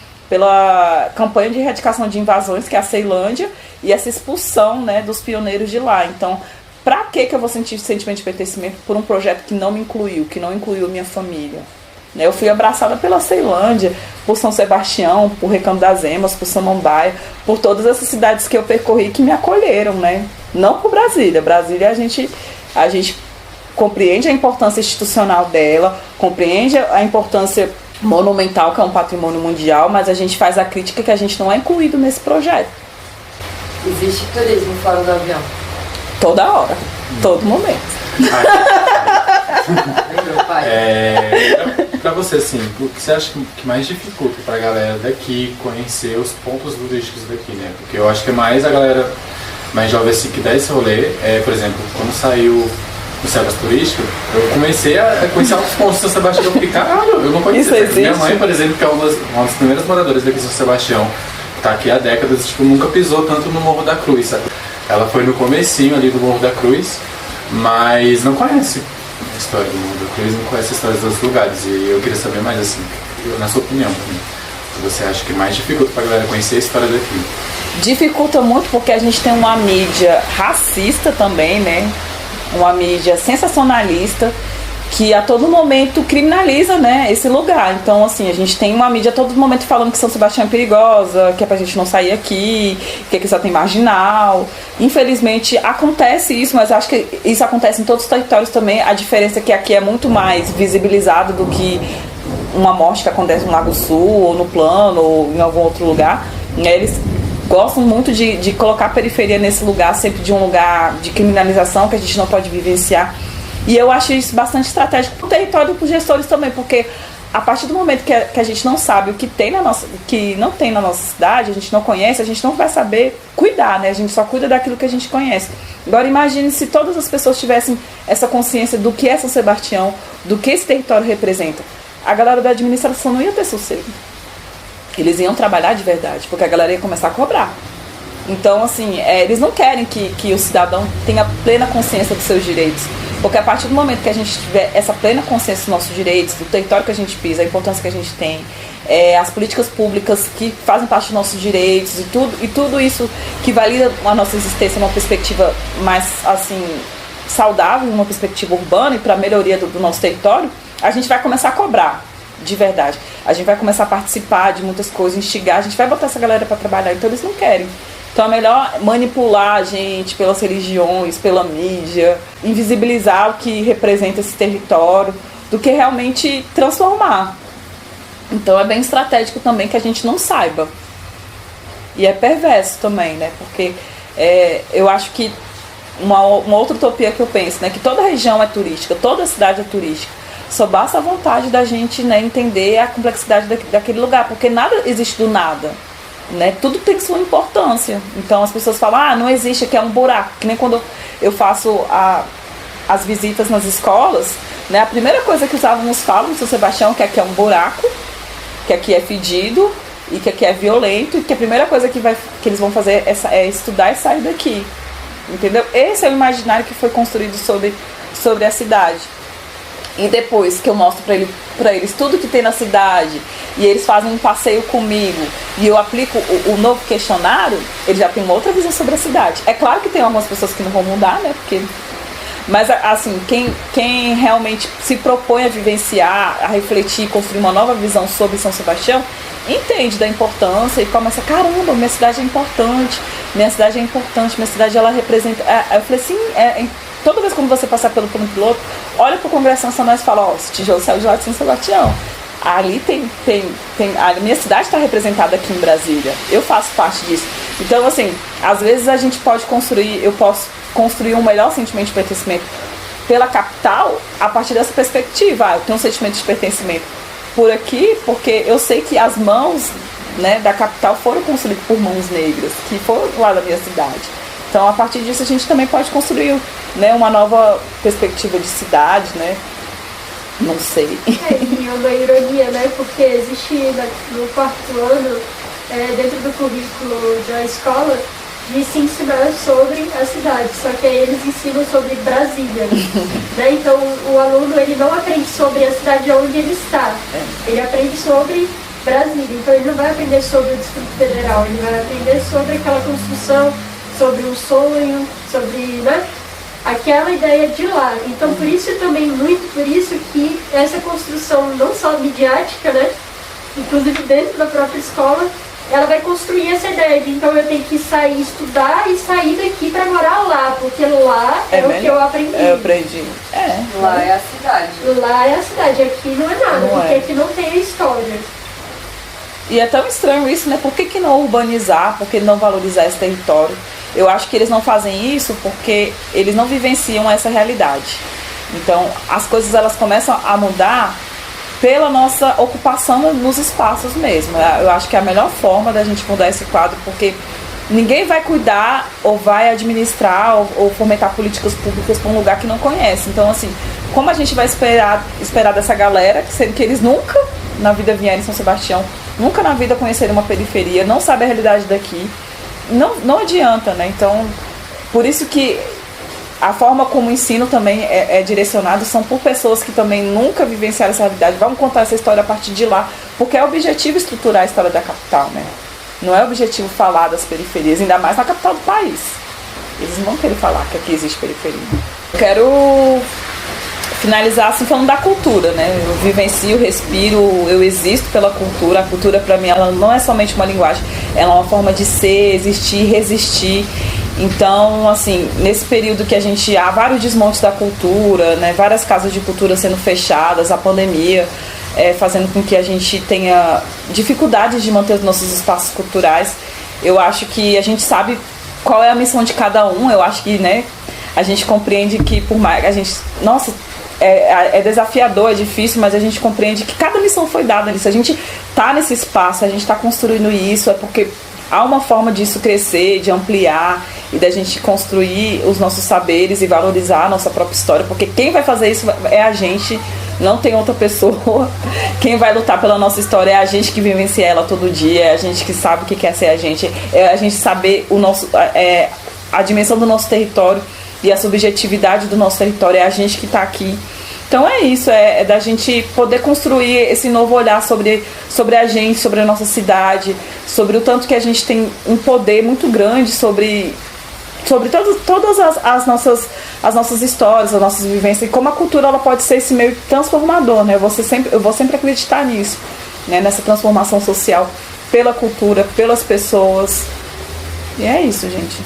campanha de erradicação de invasões, que é a Ceilândia, e essa expulsão, né, dos pioneiros de lá. Então, pra que eu vou sentir sentimento de pertencimento por um projeto que não me incluiu, que não incluiu minha família? Eu fui abraçada pela Ceilândia, por São Sebastião, por Recanto das Emas, por Samambaia, por todas essas cidades que eu percorri que me acolheram, né? Não por Brasília. Brasília a gente compreende a importância institucional dela, compreende a importância monumental, que é um patrimônio mundial, mas a gente faz a crítica que a gente não é incluído nesse projeto. Existe turismo fora do avião? Toda hora, todo momento. Pra você, assim, o que você acha que mais dificulta pra galera daqui conhecer os pontos turísticos daqui, né? Porque eu acho que é mais a galera mais jovem assim que dá esse rolê. Por exemplo, quando saiu o Sebas Turístico, eu comecei a conhecer alguns pontos de São Sebastião, porque, caralho, eu não conhecia. Minha mãe, por exemplo, que é uma das primeiras moradoras daqui de São Sebastião, tá aqui há décadas, tipo, nunca pisou tanto no Morro da Cruz, sabe? Ela foi no comecinho ali do Morro da Cruz, mas não conhece a história do Morro da Cruz, não conhece a história dos outros lugares. E eu queria saber mais, assim, na sua opinião, o que você acha que mais dificulta pra galera conhecer a história daqui? Dificulta muito porque a gente tem uma mídia racista também, né? Uma mídia sensacionalista que a todo momento criminaliza, né, esse lugar. Então, assim, a gente tem uma mídia a todo momento falando que São Sebastião é perigosa, que é pra gente não sair aqui, que aqui só tem marginal. Infelizmente, acontece isso, mas acho que isso acontece em todos os territórios também. A diferença é que aqui é muito mais visibilizado do que uma morte que acontece no Lago Sul, ou no Plano, ou em algum outro lugar. Eles gostam muito de colocar a periferia nesse lugar, sempre de um lugar de criminalização que a gente não pode vivenciar. E eu acho isso bastante estratégico para o território e para os gestores também, porque a partir do momento que a gente não sabe o que tem que não tem na nossa cidade, a gente não conhece, a gente não vai saber cuidar, né? A gente só cuida daquilo que a gente conhece. Agora imagine se todas as pessoas tivessem essa consciência do que é São Sebastião, do que esse território representa. A galera da administração não ia ter sossego. Eles iam trabalhar de verdade, porque a galera ia começar a cobrar. Então, assim, eles não querem que o cidadão tenha plena consciência dos seus direitos. Porque a partir do momento que a gente tiver essa plena consciência dos nossos direitos, do território que a gente pisa, a importância que a gente tem, as políticas públicas que fazem parte dos nossos direitos e tudo isso que valida a nossa existência numa perspectiva mais, assim, saudável, numa perspectiva urbana e para a melhoria do nosso território, a gente vai começar a cobrar, de verdade. A gente vai começar a participar de muitas coisas, instigar, a gente vai botar essa galera para trabalhar, então eles não querem. Então é melhor manipular a gente pelas religiões, pela mídia, invisibilizar o que representa esse território, do que realmente transformar. Então é bem estratégico também que a gente não saiba. E é perverso também, né? Porque eu acho que uma outra utopia que eu penso, né? Que toda região é turística, toda cidade é turística. Só basta a vontade da gente, né, entender a complexidade daquele lugar, porque nada existe do nada. Né? Tudo tem sua importância. Então as pessoas falam, não existe, aqui é um buraco. Que nem quando eu faço as visitas nas escolas, né? A primeira coisa que os alunos falam em São Sebastião é que aqui é um buraco, que aqui é fedido e que aqui é violento, e que a primeira coisa que eles vão fazer é estudar e sair daqui. Entendeu? Esse é o imaginário que foi construído sobre a cidade. E depois que eu mostro para eles tudo que tem na cidade, e eles fazem um passeio comigo, e eu aplico o novo questionário, eles já têm uma outra visão sobre a cidade. É claro que tem algumas pessoas que não vão mudar, né? Mas, assim, quem realmente se propõe a vivenciar, a refletir, construir uma nova visão sobre São Sebastião, entende da importância e começa, caramba, minha cidade é importante, minha cidade ela representa... Eu falei assim, toda vez que você passar pelo plano piloto, olha para o Congresso Nacional e fala, esse tijolo saiu de lá de São Sebastião. Ali a minha cidade está representada aqui em Brasília. Eu faço parte disso. Então, assim, às vezes a gente pode eu posso construir um melhor sentimento de pertencimento pela capital a partir dessa perspectiva. Eu tenho um sentimento de pertencimento por aqui, porque eu sei que as mãos, né, da capital foram construídas por mãos negras, que foram lá da minha cidade. Então, a partir disso, a gente também pode construir, né, uma nova perspectiva de cidade, né? Não sei. E uma ironia, né? Porque existe no quarto ano, dentro do currículo da escola, de se ensinar sobre a cidade, só que aí eles ensinam sobre Brasília. Né? Então, o aluno ele não aprende sobre a cidade onde ele está, ele aprende sobre Brasília. Então, ele não vai aprender sobre o Distrito Federal, ele vai aprender sobre aquela construção, sobre um sonho, sobre, né, aquela ideia de lá. Então, por isso também, muito por isso que essa construção, não só midiática, né, inclusive dentro da própria escola, ela vai construir essa ideia de, então eu tenho que sair, estudar e sair daqui para morar lá, porque lá é o que eu aprendi. Eu aprendi. Lá é a cidade. Lá é a cidade, aqui não é nada, porque aqui não tem a história. E é tão estranho isso, né? Por que não urbanizar? Por que não valorizar esse território? Eu acho que eles não fazem isso porque eles não vivenciam essa realidade. Então, as coisas elas começam a mudar pela nossa ocupação nos espaços mesmo. Eu acho que é a melhor forma da gente mudar esse quadro, porque ninguém vai cuidar ou vai administrar ou fomentar políticas públicas para um lugar que não conhece. Então, assim, como a gente vai esperar dessa galera, sendo que eles nunca na vida vieram em São Sebastião, nunca na vida conheceram uma periferia, não sabem a realidade daqui, não adianta, né? Então, por isso que a forma como o ensino também é direcionado são por pessoas que também nunca vivenciaram essa realidade. Vamos contar essa história a partir de lá, porque é o objetivo estruturar a história da capital, né? Não é o objetivo falar das periferias, ainda mais na capital do país. Eles não vão querer falar que aqui existe periferia. Eu quero finalizar assim falando da cultura, né? Eu vivencio, respiro, eu existo pela cultura. A cultura para mim ela não é somente uma linguagem, ela é uma forma de ser, existir, resistir. Então, assim, nesse período que há vários desmontes da cultura, né? Várias casas de cultura sendo fechadas, a pandemia fazendo com que a gente tenha dificuldades de manter os nossos espaços culturais. Eu acho que a gente sabe qual é a missão de cada um. Eu acho que, né, a gente compreende que por mais a gente, nossa, é desafiador, é difícil, mas a gente compreende que cada missão foi dada ali. Se a gente tá nesse espaço, a gente tá construindo isso, é porque há uma forma disso crescer, de ampliar e da gente construir os nossos saberes e valorizar a nossa própria história, porque quem vai fazer isso é a gente, não tem outra pessoa. Quem vai lutar pela nossa história é a gente que vivencia ela todo dia, é a gente que sabe o que quer ser a gente, é a gente saber a dimensão do nosso território e a subjetividade do nosso território, é a gente que está aqui. Então é isso, é da gente poder construir esse novo olhar sobre a gente, sobre a nossa cidade, sobre o tanto que a gente tem um poder muito grande sobre todas as nossas histórias, as nossas vivências, e como a cultura ela pode ser esse meio transformador, né? Eu vou sempre acreditar nisso, né? Nessa transformação social pela cultura, pelas pessoas. E é isso, gente.